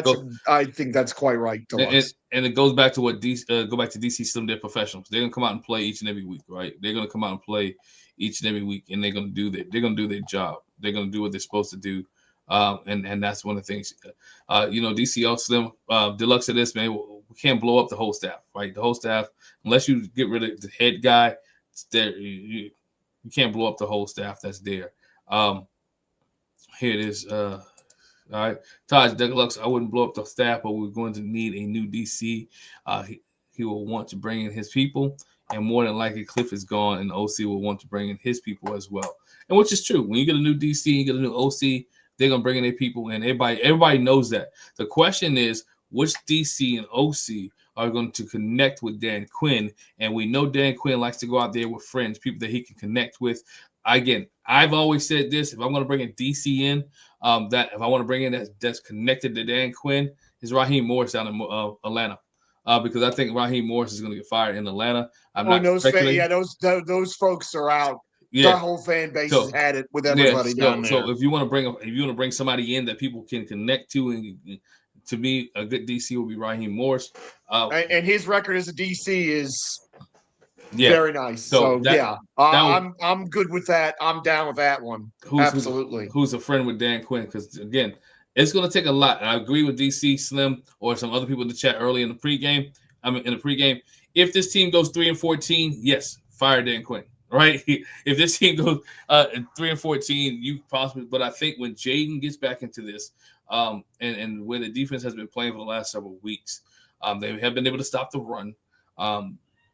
Speaker 2: I think that's quite right, Deluxe.
Speaker 1: And it goes back to what DC Slim. They're professionals. They're gonna come out and play each and every week, right? They're gonna come out and play each and every week, and they're gonna do their job. they're going to do what they're supposed to do. And that's one of the things. DCL Slim Deluxe of this, man, we can't blow up the whole staff, right? The whole staff, unless you get rid of the head guy, there you can't blow up the whole staff that's there. Here it is. All right, Taj Deluxe. I wouldn't blow up the staff, but we're going to need a new DC. He will want to bring in his people, and more than likely, Cliff is gone, and the OC will want to bring in his people as well. And which is true. When you get a new DC, you get a new OC, they're gonna bring in their people, and everybody knows that. The question is, which DC and OC are going to connect with Dan Quinn? And we know Dan Quinn likes to go out there with friends, people that he can connect with. Again, I've always said this: if I'm going to bring a DC in, that if I want to bring in that's connected to Dan Quinn, is Raheem Morris down in Atlanta. Because I think Raheem Morris is going to get fired in Atlanta.
Speaker 2: Those folks are out. Yeah. The whole fan base has had it with everybody down there.
Speaker 1: So if you want to bring somebody in that people can connect to, and to me, a good DC will be Raheem Morris.
Speaker 2: And his record as a DC is very nice. I'm good with that. I'm down with that one. Absolutely.
Speaker 1: Who's a friend with Dan Quinn? Because again, it's going to take a lot. And I agree with DC Slim or some other people in the chat early in the pregame. If this team goes 3-14, yes, fire Dan Quinn. Right? If this team goes 3-14, you possibly. But I think when Jaden gets back into this, and where the defense has been playing for the last several weeks, they have been able to stop the run.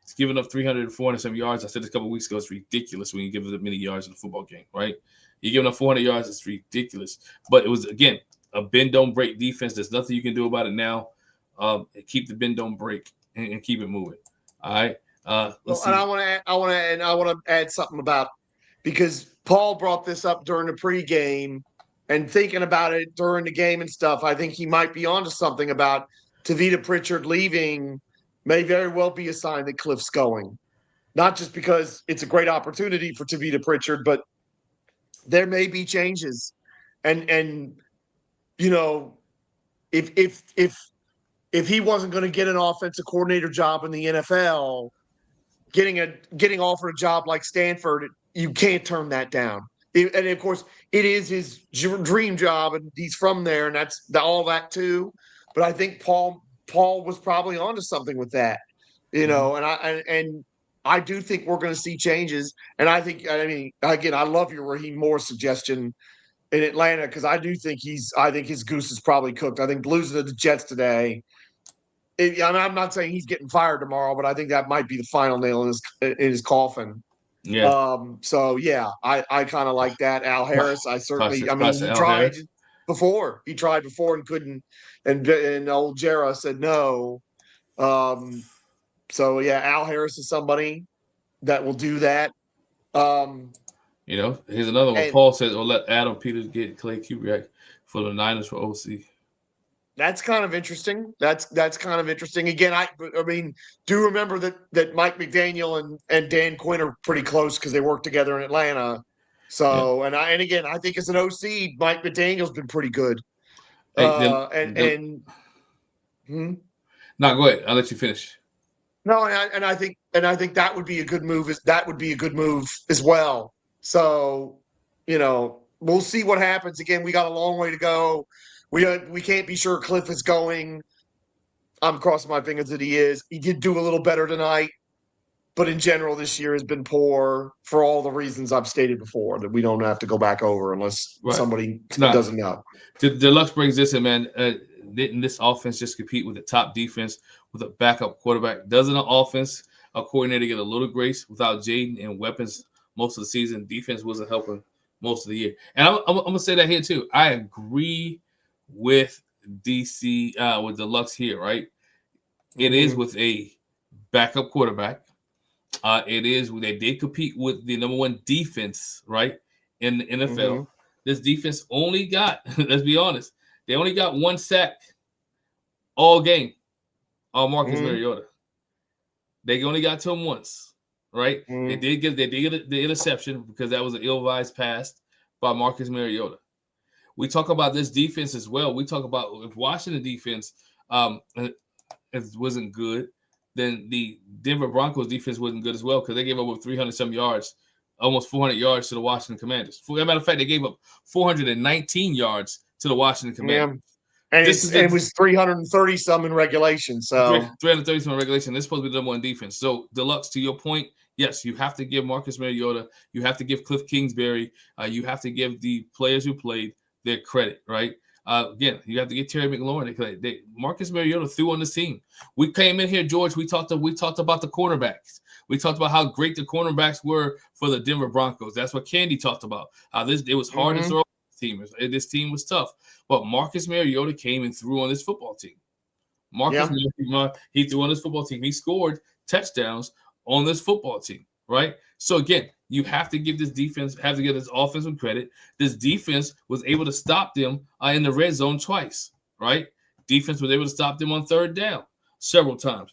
Speaker 1: It's giving up 300 and 400 some yards. I said this a couple of weeks ago. It's ridiculous when you give it many yards in a football game, right? You're giving up 400 yards. It's ridiculous. But it was, again, a bend don't break defense. There's nothing you can do about it now. Keep the bend don't break and keep it moving. All right.
Speaker 2: I want to add something about, because Paul brought this up during the pregame and thinking about it during the game and stuff. I think he might be onto something about Tavita Pritchard leaving. May very well be a sign that Cliff's going, not just because it's a great opportunity for Tavita Pritchard, but there may be changes, and if he wasn't going to get an offensive coordinator job in the NFL, getting offered a job like Stanford, you can't turn that down. And of course, it is his dream job, and he's from there, and that's all that too. But I think Paul was probably onto something with that, and I do think we're going to see changes. And I love your Raheem Morris suggestion in Atlanta, because I do think his goose is probably cooked. I think losing to the Jets today. I'm not saying he's getting fired tomorrow, but I think that might be the final nail in his coffin.
Speaker 1: Yeah.
Speaker 2: I kind of like that. Al Harris, he tried before. He tried before and couldn't, and old Jera said no. Al Harris is somebody that will do that.
Speaker 1: Here's another one. Paul says, let Adam Peters get Clay Kubiak for the Niners for OC.
Speaker 2: That's kind of interesting. That's kind of interesting. Again, I do remember that Mike McDaniel and Dan Quinn are pretty close because they work together in Atlanta. So, yeah. I think as an OC, Mike McDaniel's been pretty good.
Speaker 1: No, go ahead. I'll let you finish.
Speaker 2: No, and I think that would be a good move. That would be a good move as well. So, we'll see what happens. Again, we got a long way to go. We can't be sure Cliff is going. I'm crossing my fingers that he is. He did do a little better tonight, but in general, this year has been poor for all the reasons I've stated before that we don't have to go back over unless somebody doesn't know.
Speaker 1: Deluxe brings this in, man. Didn't this offense just compete with the top defense with a backup quarterback? Doesn't an offense, a coordinator, get a little grace without Jaden and weapons most of the season? Defense wasn't helping most of the year. And I'm going to say that here, too. I agree with DC, with Deluxe here, right? It is with a backup quarterback. It is, they did compete with the number one defense, right, in the NFL. Mm-hmm. This defense only got, let's be honest, they only got one sack all game on Marcus Mariota. They only got to him once, right? They did get the interception because that was an ill-advised pass by Marcus Mariota. We talk about this defense as well. We talk about if Washington defense wasn't good, then the Denver Broncos defense wasn't good as well because they gave up over 300 some yards almost 400 yards to the Washington Commanders. As a matter of fact, they gave up 419 yards to the Washington Commanders.
Speaker 2: And
Speaker 1: This
Speaker 2: it was 330 some in regulation. So
Speaker 1: 330 some in regulation. This is supposed to be the number one defense. So Deluxe, to your point, yes, you have to give Marcus Mariota, you have to give Cliff Kingsbury, you have to give the players who played their credit, right? Again, you have to give Terry McLaurin credit. Marcus Mariota threw on this team. We came in here, George. We talked about the cornerbacks. We talked about how great the cornerbacks were for the Denver Broncos. That's what Candy talked about. How it was hard to throw. This team was tough, but Marcus Mariota came and threw on this football team. He threw on this football team. He scored touchdowns on this football team, right? So again, you have to give this defense, have to give this offense some credit. This defense was able to stop them in the red zone twice, right? Defense was able to stop them on third down several times.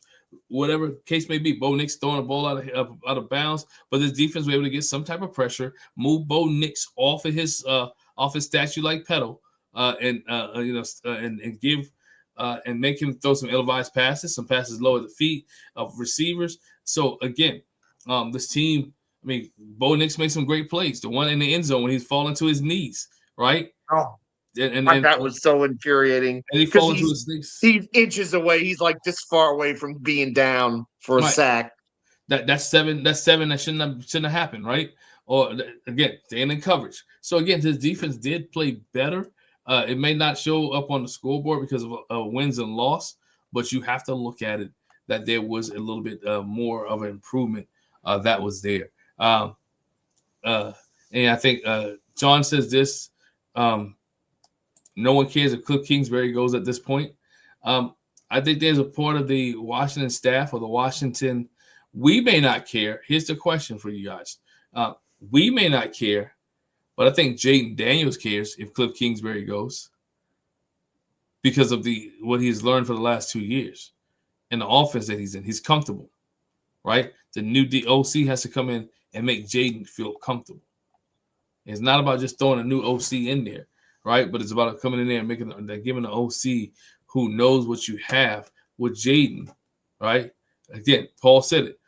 Speaker 1: Whatever case may be, Bo Nix throwing a ball out of bounds, but this defense was able to get some type of pressure, move Bo Nix off his statue-like pedal, and give and make him throw some ill-advised passes, some passes low at the feet of receivers. So again, this team, I mean, Bo Nix made some great plays. The one in the end zone when he's falling to his knees, right?
Speaker 2: Oh,
Speaker 1: and
Speaker 2: that was so infuriating.
Speaker 1: And he falls to his knees.
Speaker 2: He's inches away. He's like this far away from being down for a sack.
Speaker 1: That's seven that shouldn't have happened, right? Or again, staying in coverage. So again, his defense did play better. It may not show up on the scoreboard because of wins and loss, but you have to look at it that there was a little bit more of an improvement that was there. And I think John says this. No one cares if Cliff Kingsbury goes at this point. I think there's a part of the Washington staff or the Washington. We may not care. Here's the question for you guys. We may not care, but I think Jaden Daniels cares if Cliff Kingsbury goes because of what he's learned for the last 2 years and the offense that he's in. He's comfortable, right? The new OC has to come in and make Jaden feel comfortable. It's not about just throwing a new OC in there, right? But it's about coming in there and giving the OC who knows what you have with Jaden, right? Again, Paul said it.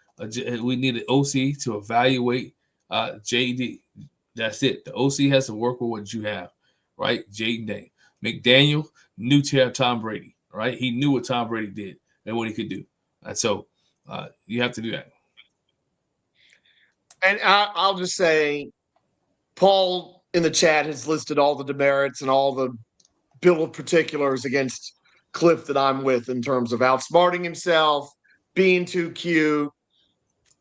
Speaker 1: We need an OC to evaluate JD. That's it. The OC has to work with what you have, right? Jaden Daniels. McDaniel knew Tom Brady, right? He knew what Tom Brady did and what he could do. And so you have to do that.
Speaker 2: And I'll just say, Paul in the chat has listed all the demerits and all the bill of particulars against Cliff that I'm with in terms of outsmarting himself, being too cute,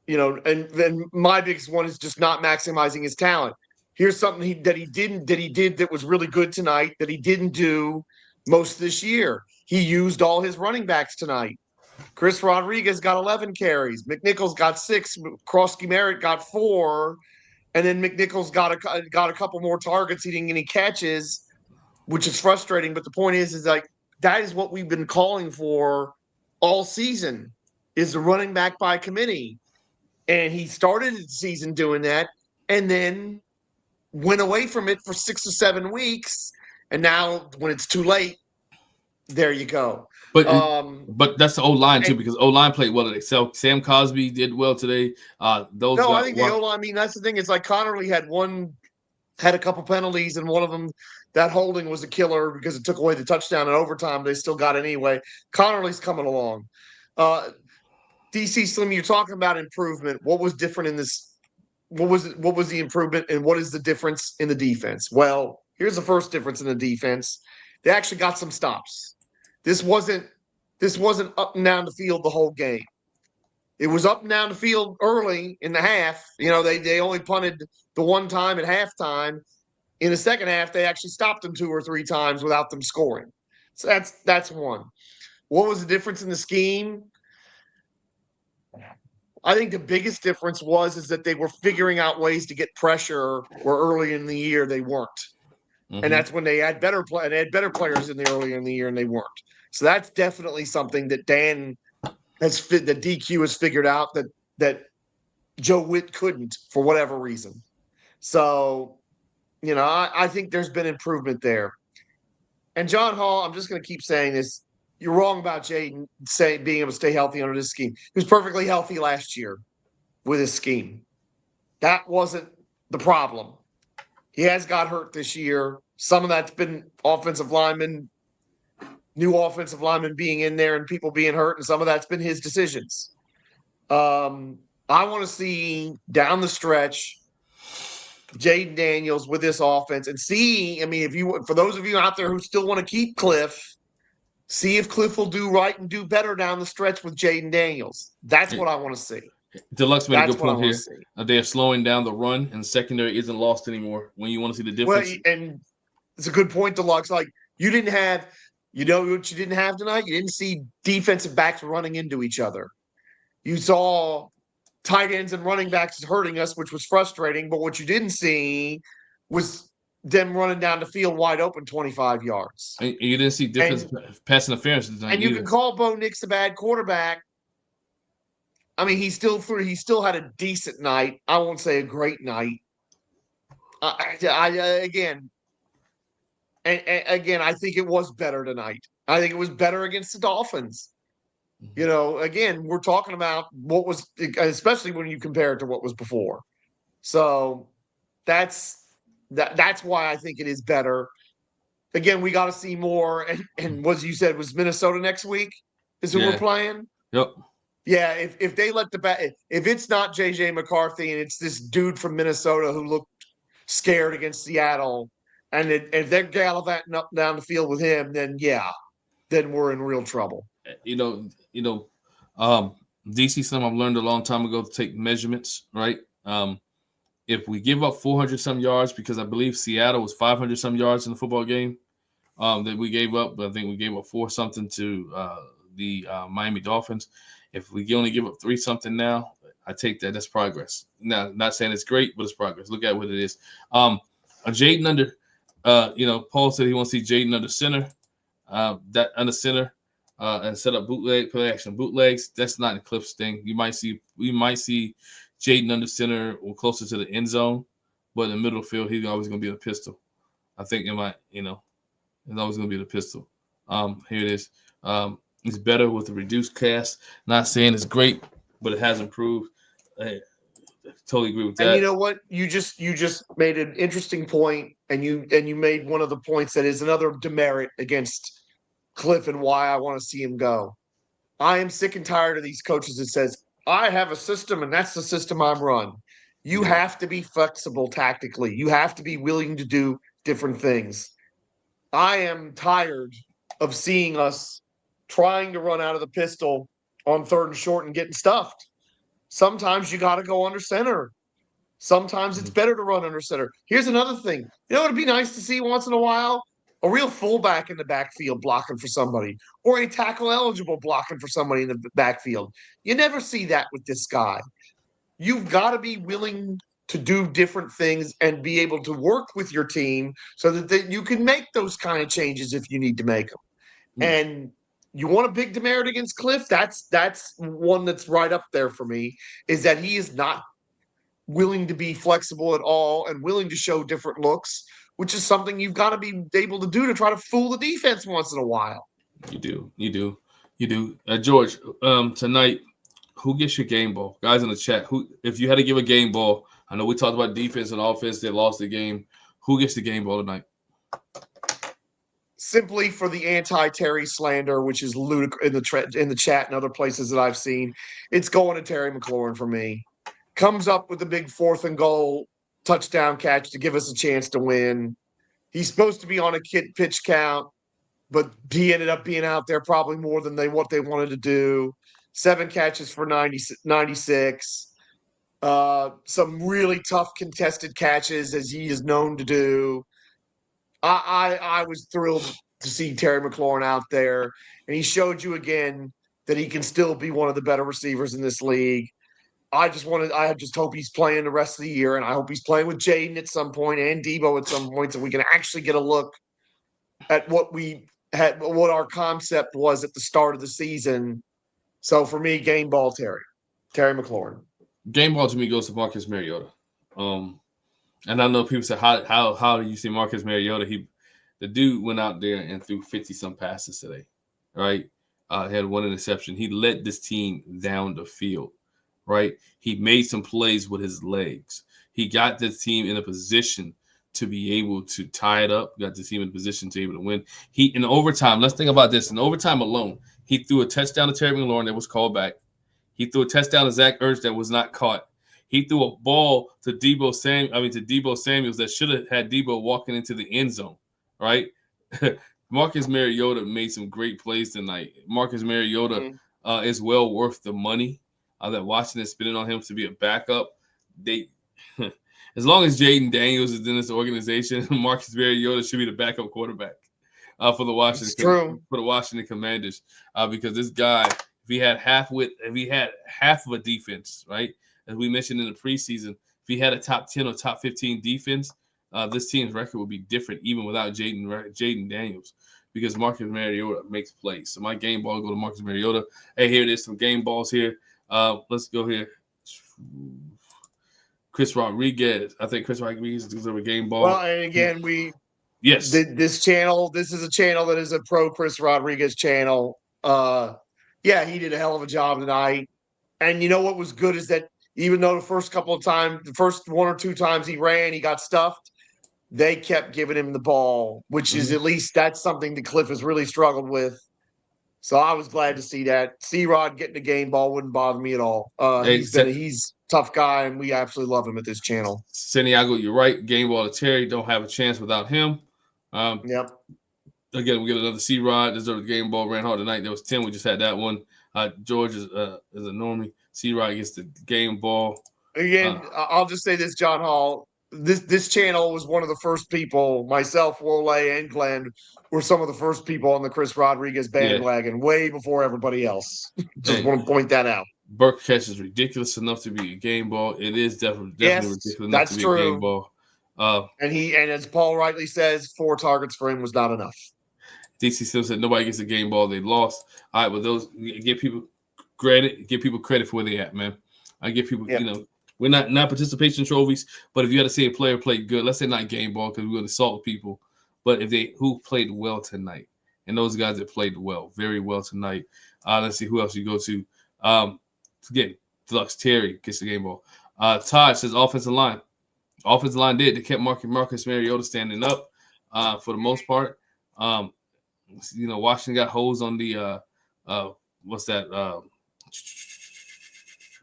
Speaker 2: and then my biggest one is just not maximizing his talent. Here's something that he did that was really good tonight that he didn't do most of this year. He used all his running backs tonight. Chris Rodriguez got 11 carries. McNichols got 6. Krosky Merritt got 4. And then McNichols got a couple more targets. He didn't get any catches, which is frustrating. But the point is like that is what we've been calling for all season is the running back by committee. And he started the season doing that and then went away from it for 6 or 7 weeks. And now when it's too late, there you go.
Speaker 1: But that's the O-line too, because O-line played well today. So Sam Cosby did well today.
Speaker 2: I think the O-line. I mean, that's the thing. It's like Connerly had a couple penalties, and one of them, that holding was a killer because it took away the touchdown in overtime. They still got it anyway. Connerly's coming along. DC Slim, you're talking about improvement. What was different in this? What was the improvement, and what is the difference in the defense? Well, here's the first difference in the defense. They actually got some stops. This wasn't up and down the field the whole game. It was up and down the field early in the half. They only punted the one time at halftime. In the second half, they actually stopped them 2 or 3 times without them scoring. So that's one. What was the difference in the scheme? I think the biggest difference is that they were figuring out ways to get pressure where early in the year they weren't. Mm-hmm. And that's when they had better players in the earlier in the year and they weren't. So that's definitely something that that DQ has figured out that Joe Witt couldn't for whatever reason. So, I think there's been improvement there. And John Hall, I'm just going to keep saying this. You're wrong about Jaden being able to stay healthy under this scheme. He was perfectly healthy last year with his scheme. That wasn't the problem. He has got hurt this year. Some of that's been offensive linemen, new offensive linemen being in there and people being hurt, and some of that's been his decisions. I want to see down the stretch Jaden Daniels with this offense and see. I mean, for those of you out there who still want to keep Cliff, see if Cliff will do right and do better down the stretch with Jaden Daniels. That's what I want to see.
Speaker 1: Deluxe made a
Speaker 2: That's
Speaker 1: good
Speaker 2: what I
Speaker 1: point
Speaker 2: want
Speaker 1: here.
Speaker 2: to see.
Speaker 1: They're slowing down the run, and secondary isn't lost anymore. When you want to see the
Speaker 2: Well,
Speaker 1: difference,
Speaker 2: and it's a good point, Deluxe. Like, you didn't have, you know what you didn't have tonight? You didn't see defensive backs running into each other. You saw tight ends and running backs hurting us, which was frustrating. But what you didn't see was them running down the field wide open 25 yards.
Speaker 1: and you didn't see difference pass interference tonight
Speaker 2: And you
Speaker 1: either.
Speaker 2: can call Bo Nix a bad quarterback. I mean, he still had a decent night. I won't say a great night. Again, I think it was better tonight. I think it was better against the Dolphins. You know, again, we're talking about what was, especially when you compare it to what was before. So that's why I think it is better. Again, we got to see more. And what you said was Minnesota next week is who we're playing.
Speaker 1: Yep.
Speaker 2: Yeah, if they let if it's not JJ McCarthy and it's this dude from Minnesota who looked scared against Seattle, and if they're gallivanting up and down the field with him, then we're in real trouble.
Speaker 1: DC Slim, I've learned a long time ago to take measurements, right? If we give up 400 some yards, because I believe Seattle was 500 some yards in the football game that we gave up, but I think we gave up 4 something to the Miami Dolphins. If we only give up 3 something now, I take that. That's progress. Now, not saying it's great, but it's progress. Look at what it is. Jaden under, Paul said he wants to see Jaden under center. That under center and set up bootleg, play action bootlegs. That's not a Cliff's thing. We might see Jaden under center or closer to the end zone, but in the middle field, he's always going to be the pistol. I think it's always going to be the pistol. Here it is. It's better with the reduced cast. Not saying it's great, but it has improved. I totally agree with that.
Speaker 2: And you know what? You just made an interesting point, and you made one of the points that is another demerit against Cliff and why I want to see him go. I am sick and tired of these coaches that says, I have a system and that's the system I'm run. You have to be flexible tactically. You have to be willing to do different things. I am tired of seeing us trying to run out of the pistol on 3rd and short and getting stuffed. Sometimes you got to go under center. Sometimes it's better to run under center. Here's another thing. You know what would be nice to see once in a while? A real fullback in the backfield blocking for somebody, or a tackle eligible blocking for somebody in the backfield. You never see that with this guy. You've got to be willing to do different things and be able to work with your team so that you can make those kind of changes if you need to make them. And you want a big demerit against Cliff? That's one that's right up there for me, is that he is not willing to be flexible at all and willing to show different looks, which is something you've got to be able to do to try to fool the defense once in a while.
Speaker 1: You do. George, tonight, who gets your game ball? Guys in the chat, if you had to give a game ball, I know we talked about defense and offense that lost the game. Who gets the game ball tonight?
Speaker 2: Simply for the anti-Terry slander, which is ludicrous in the chat and other places that I've seen, it's going to Terry McLaurin for me. Comes up with a big 4th and goal touchdown catch to give us a chance to win. He's supposed to be on a pitch count, but he ended up being out there probably more than what they wanted to do. 7 catches for 96. Some really tough contested catches, as he is known to do. I was thrilled to see Terry McLaurin out there, and he showed you again that he can still be one of the better receivers in this league. I just hope he's playing the rest of the year, and I hope he's playing with Jaden at some point and Debo at some point, so we can actually get a look at what our concept was at the start of the season. So for me, game ball, Terry McLaurin.
Speaker 1: Game ball to me goes to Marcus Mariota. And I know people say, how do you see Marcus Mariota? The dude went out there and threw 50-some passes today, right? Had 1 interception. He led this team down the field, right? He made some plays with his legs. He got the team in a position to be able to tie it up. Got the team in a position to be able to win. He in overtime. Let's think about this. In overtime alone, he threw a touchdown to Terry McLaurin that was called back. He threw a touchdown to Zach Ertz that was not caught. He threw a ball to Debo Samuels that should have had Debo walking into the end zone, right? Marcus Mariota made some great plays tonight. Marcus Mariota is well worth the money that Washington is spending on him to be a backup. They, as long as Jaden Daniels is in this organization, Marcus Mariota should be the backup quarterback for the Washington Commanders. Because this guy, if he had half of a defense, right, as we mentioned in the preseason, if he had a top 10 or top 15 defense, this team's record would be different even without Jaden Daniels, because Marcus Mariota makes plays. So my game ball go to Marcus Mariota. Hey, here it is, some game balls here. Let's go here. Chris Rodriguez. I think Chris Rodriguez deserves a game ball.
Speaker 2: Well, and again, this is a channel that is a pro Chris Rodriguez channel. Yeah, he did a hell of a job tonight. And you know what was good is that even though the first one or two times he ran, he got stuffed, they kept giving him the ball, which is at least that's something that Cliff has really struggled with. So I was glad to see that. C-Rod getting a game ball wouldn't bother me at all. He's a tough guy, and we absolutely love him at this channel.
Speaker 1: Santiago, you're right. Game ball to Terry. Don't have a chance without him.
Speaker 2: Yep.
Speaker 1: Again, we get another C-Rod. Deserved the game ball. Ran hard tonight. There was 10. We just had that one. George is a normie. C-Rod gets the game ball.
Speaker 2: Again, I'll just say this, John Hall. This channel was one of the first people, myself, Wole, and Glenn, were some of the first people on the Chris Rodriguez bandwagon, way before everybody else. Just want to point that out.
Speaker 1: Burke catch is ridiculous enough to be a game ball. It is definitely ridiculous enough to be a game ball.
Speaker 2: And as Paul rightly says, 4 targets for him was not enough.
Speaker 1: DC Sims said nobody gets a game ball. They lost. All right, well, those give people credit. Give people credit for where they at, man. I give people, we're not participation trophies, but if you had to say a player played good, let's say not game ball because we're going to assault people, but who played well tonight, and those guys that played well, very well tonight. Let's see who else you go to. Again, Deluxe Terry gets the game ball. Todd says offensive line. Offensive line did. They kept Marcus Mariota standing up for the most part. Washington got holes on the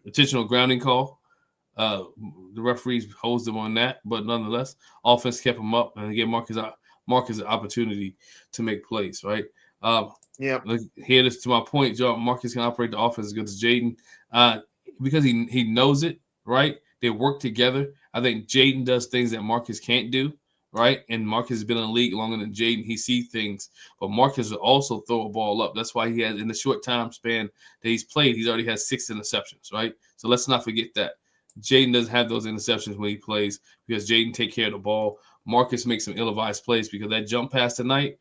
Speaker 1: intentional grounding call. The referees hosed them on that, but nonetheless, offense kept him up and gave Marcus an opportunity to make plays, right? Here it is to my point, John. Marcus can operate the offense as good as Jaden because he knows it, right? They work together. I think Jaden does things that Marcus can't do, right? And Marcus has been in the league longer than Jaden. He sees things, but Marcus will also throw a ball up. That's why he has, in the short time span that he's played, he's already had 6 interceptions, right? So let's not forget that. Jaden doesn't have those interceptions when he plays because Jaden take care of the ball. Marcus makes some ill-advised plays because that jump pass tonight,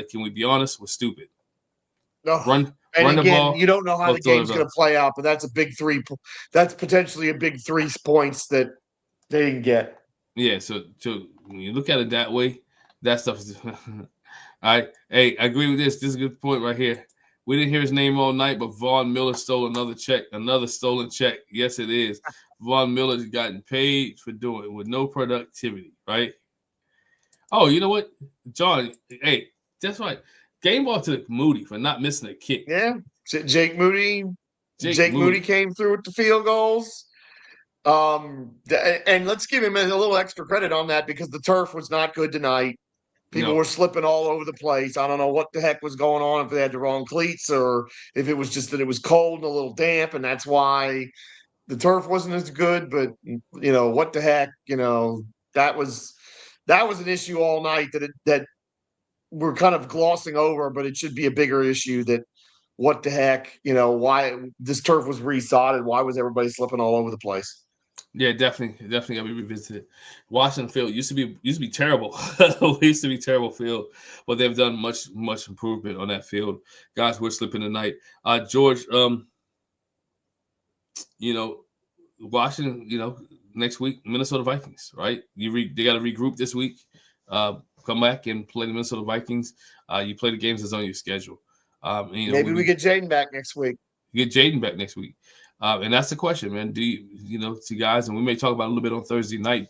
Speaker 1: can we be honest, was stupid.
Speaker 2: No.
Speaker 1: Run
Speaker 2: again,
Speaker 1: the ball.
Speaker 2: You don't know how the game's going to play out, but that's a big 3. That's potentially a big 3 points that they didn't get.
Speaker 1: Yeah, so when you look at it that way, that stuff is all right. Hey, I agree with this. This is a good point right here. We didn't hear his name all night, but Von Miller stole another stolen check. Yes, it is. Von Miller's gotten paid for doing it with no productivity, right? Oh, you know what, John? Hey, that's right. Game ball to Moody for not missing a kick.
Speaker 2: Yeah, Jake Moody. Jake Moody came through with the field goals. And let's give him a little extra credit on that because the turf was not good tonight. People were slipping all over the place. I don't know what the heck was going on, if they had the wrong cleats or if it was just that it was cold and a little damp, and that's why the turf wasn't as good. But what the heck, that was an issue all night that we're kind of glossing over, but it should be a bigger issue. That what the heck, why this turf was resodded? Why was everybody slipping all over the place?
Speaker 1: Yeah, definitely got to be revisited. Washington field used to be terrible. It used to be terrible field, but they've done much improvement on that field. Guys, we're slipping tonight. George, Washington, next week, Minnesota Vikings, right? They got to regroup this week. Come back and play the Minnesota Vikings. You play the games that's on your schedule.
Speaker 2: Maybe we get Jaden back next week.
Speaker 1: You get Jaden back next week. And that's the question, man. Do you know, to guys, and we may talk about it a little bit on Thursday night.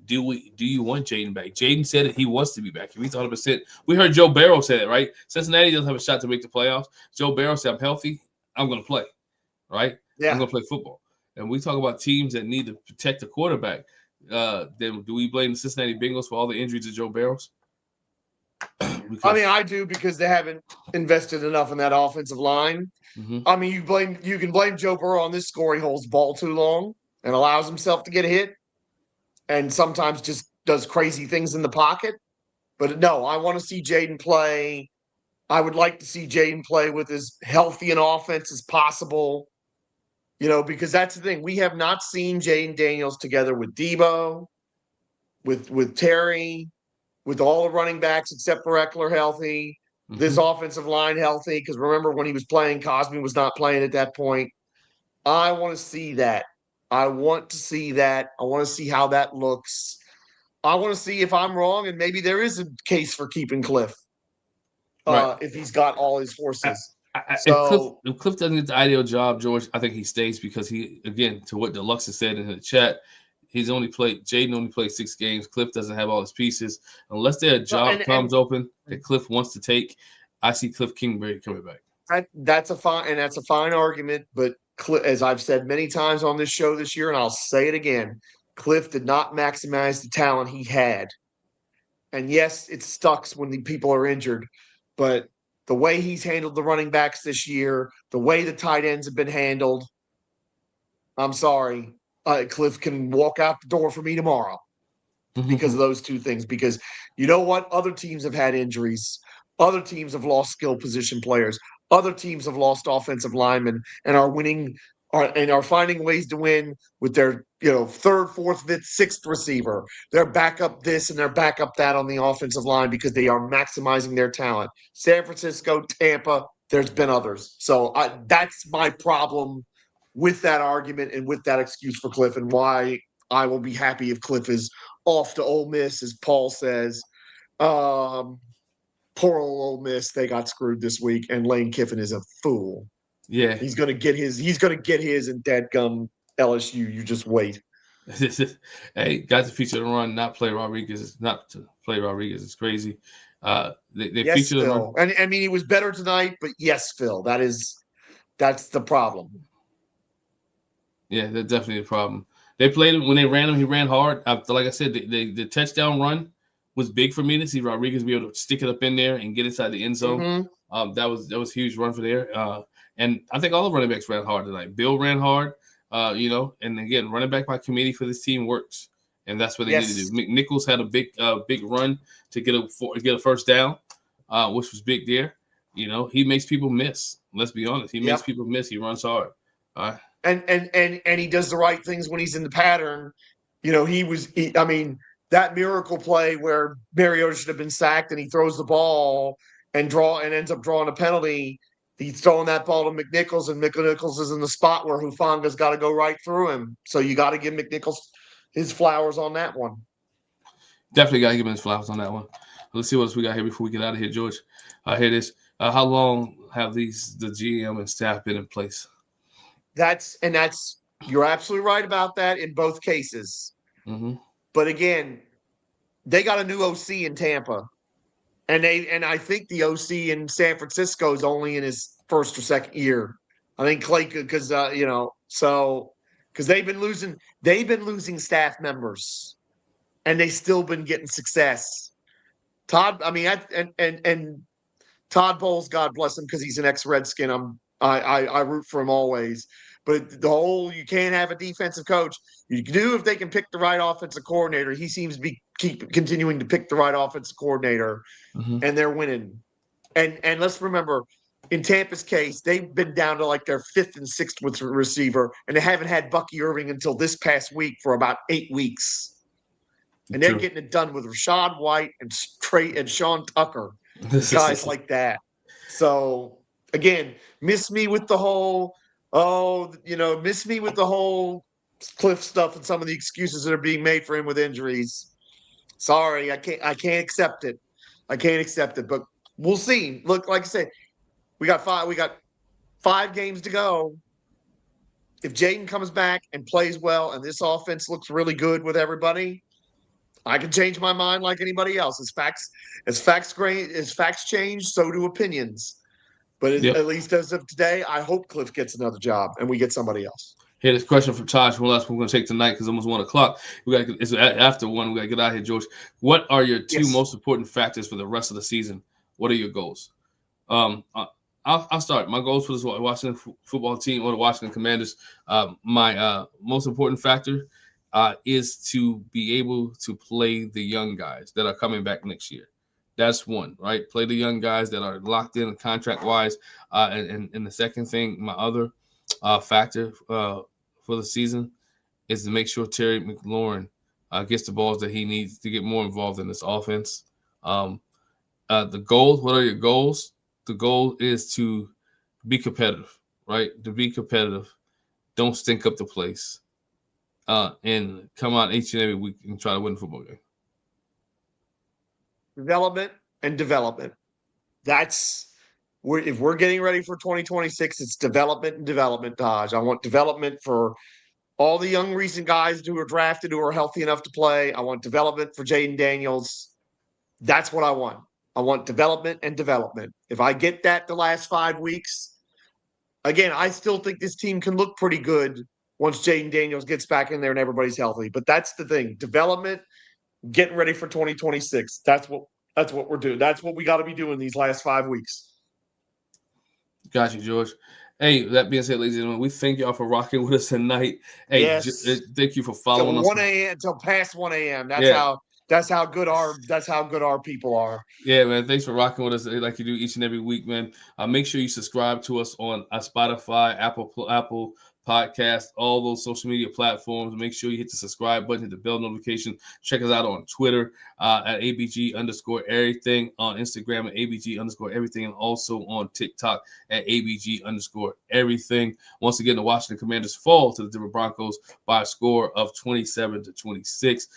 Speaker 1: Do you want Jaden back? Jaden said that he wants to be back. If he's 100%, we heard Joe Barrow say it, right? Cincinnati doesn't have a shot to make the playoffs. Joe Barrow said, "I'm healthy. I'm going to play, right? I'm going to play football." And we talk about teams that need to protect the quarterback. Then do we blame the Cincinnati Bengals for all the injuries of Joe Barrows?
Speaker 2: I mean, I do, because they haven't invested enough in that offensive line. I mean, you can blame Joe Burrow on this score. He holds the ball too long and allows himself to get hit, and sometimes just does crazy things in the pocket. But no, I want to see Jaden play. I would like to see Jaden play with as healthy an offense as possible. You know, because that's the thing. We have not seen Jaden Daniels together with Debo, with Terry, with all the running backs except for Eckler healthy. This offensive line healthy, because remember when he was playing, Cosby was not playing at that point. I want to see that. I want to see that. I want to see how that looks. I want to see if I'm wrong, and maybe there is a case for keeping Cliff if he's got all his horses.
Speaker 1: If Cliff doesn't get the ideal job, George, I think he stays, because he, again, to what Deluxe has said in the chat, Jaden only played 6 games. Cliff doesn't have all his pieces. Unless their job comes open that Cliff wants to take, I see Cliff Kingsbury coming back.
Speaker 2: That's a fine argument, but as I've said many times on this show this year, and I'll say it again, Cliff did not maximize the talent he had. And yes, it sucks when the people are injured, but the way he's handled the running backs this year, the way the tight ends have been handled, I'm sorry. Cliff can walk out the door for me tomorrow because of those two things. Because you know what? Other teams have had injuries. Other teams have lost skill position players. Other teams have lost offensive linemen and are winning and are finding ways to win with their, third, fourth, fifth, sixth receiver. They're backup this and they're backup that on the offensive line because they are maximizing their talent. San Francisco, Tampa, there's been others. So that's my problem with that argument and with that excuse for Cliff, and why I will be happy if Cliff is off to Ole Miss, as Paul says. Poor old Ole Miss, they got screwed this week, and Lane Kiffin is a fool.
Speaker 1: Yeah,
Speaker 2: he's gonna get his in dadgum LSU. You just wait.
Speaker 1: Hey, got to feature the run, not play Rodriguez. Not to play Rodriguez. It's crazy. They
Speaker 2: yes,
Speaker 1: feature the
Speaker 2: Phil.
Speaker 1: run.
Speaker 2: And I mean, he was better tonight, but yes, Phil, that's the problem.
Speaker 1: Yeah, that's definitely a problem. They played him when they ran him. He ran hard. Like I said, the touchdown run was big for me to see Rodriguez be able to stick it up in there and get inside the end zone. That was a huge run for there. And I think all the running backs ran hard tonight. Bill ran hard. And again, running back by committee for this team works, and that's what they need to do. McNichols had a big run to get a first down, which was big there. He makes people miss. Let's be honest. He makes people miss. He runs hard.
Speaker 2: And he does the right things when he's in the pattern. That miracle play where Mariota should have been sacked and he throws the ball and ends up drawing a penalty. He's throwing that ball to McNichols, and McNichols is in the spot where Hufanga's got to go right through him. So you got to give McNichols his flowers on that one.
Speaker 1: Definitely got to give him his flowers on that one. Let's see what else we got here before we get out of here, George. Hear this. How long have the GM and staff been in place?
Speaker 2: You're absolutely right about that in both cases. But again, they got a new OC in Tampa, and I think the OC in San Francisco is only in his first or second year. I think Clay, because they've been losing staff members, and they still been getting success. Todd Bowles, God bless him, because he's an ex-Redskin. I root for him always. But you can't have a defensive coach. You do if they can pick the right offensive coordinator. He seems to keep continuing to pick the right offensive coordinator, and they're winning. And let's remember, in Tampa's case, they've been down to like their fifth and sixth with receiver, and they haven't had Bucky Irving until this past week for about 8 weeks. And they're getting it done with Rashad White and Sean Tucker, guys like that. So again, miss me with the whole Cliff stuff and some of the excuses that are being made for him with injuries. Sorry, I can't accept it. But we'll see. Look, like I said, we got 5 games to go. if Jaden comes back and plays well and this offense looks really good with everybody, I can change my mind like anybody else. As facts change, so do opinions. But
Speaker 1: Yep.
Speaker 2: at least as of today, I hope Cliff gets another job and we get somebody else.
Speaker 1: Here, this question from Taj. One last we're going to take tonight because it's almost 1 o'clock. It's after 1. We got to get out of here, George. What are your two most important factors for the rest of the season? What are your goals? I'll start. My goals for this Washington football team or the Washington Commanders. My most important factor is to be able to play the young guys that are coming back next year. That's one, right? Play the young guys that are locked in contract wise. And the second thing, my other factor for the season is to make sure Terry McLaurin gets the balls that he needs to get more involved in this offense. The goals, what are your goals? The goal is to be competitive, right? To be competitive. Don't stink up the place. And come out each and every week and try to win a football game.
Speaker 2: Development and development. If we're getting ready for 2026, it's development and development, Taj. I want development for all the young recent guys who are drafted who are healthy enough to play. I want development for Jaden Daniels. That's what I want. I want development and development. If I get that the last 5 weeks, again, I still think this team can look pretty good once Jaden Daniels gets back in there and everybody's healthy. But that's the thing. Development, getting ready for 2026. That's what we're doing. That's what we got to be doing these last 5 weeks.
Speaker 1: Got you, George. Hey, that being said, ladies and gentlemen, we thank y'all for rocking with us tonight. Hey,
Speaker 2: yes.
Speaker 1: Thank you for following us.
Speaker 2: 1 a.m. until past 1 a.m. That's how good our people are.
Speaker 1: Yeah, man. Thanks for rocking with us like you do each and every week, man. Make sure you subscribe to us on Spotify, Apple Podcast, all those social media platforms. Make sure you hit the subscribe button, hit the bell notification. Check us out on Twitter at ABG_everything, on Instagram at ABG_everything, and also on TikTok at ABG_everything. Once again, the Washington Commanders fall to the Denver Broncos by a score of 27-26.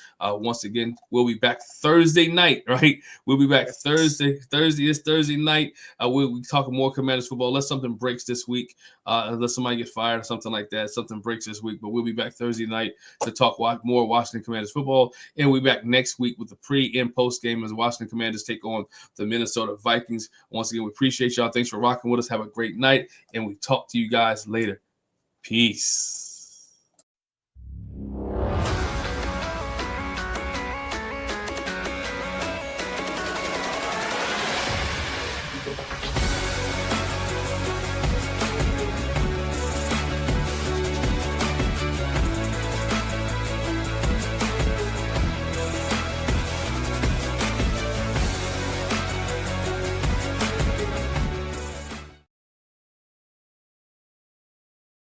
Speaker 1: Once again, we'll be back Thursday night, right? We'll be back Thursday. Thursday is Thursday night. We'll be talking more Commanders football. Unless something breaks this week, unless somebody gets fired or something like that. Something breaks this week, but we'll be back Thursday night to talk more Washington Commanders football. And we'll be back next week with the pre- and post-game as Washington Commanders take on the Minnesota Vikings. Once again, we appreciate y'all. Thanks for rocking with us. Have a great night, and we talk to you guys later. Peace.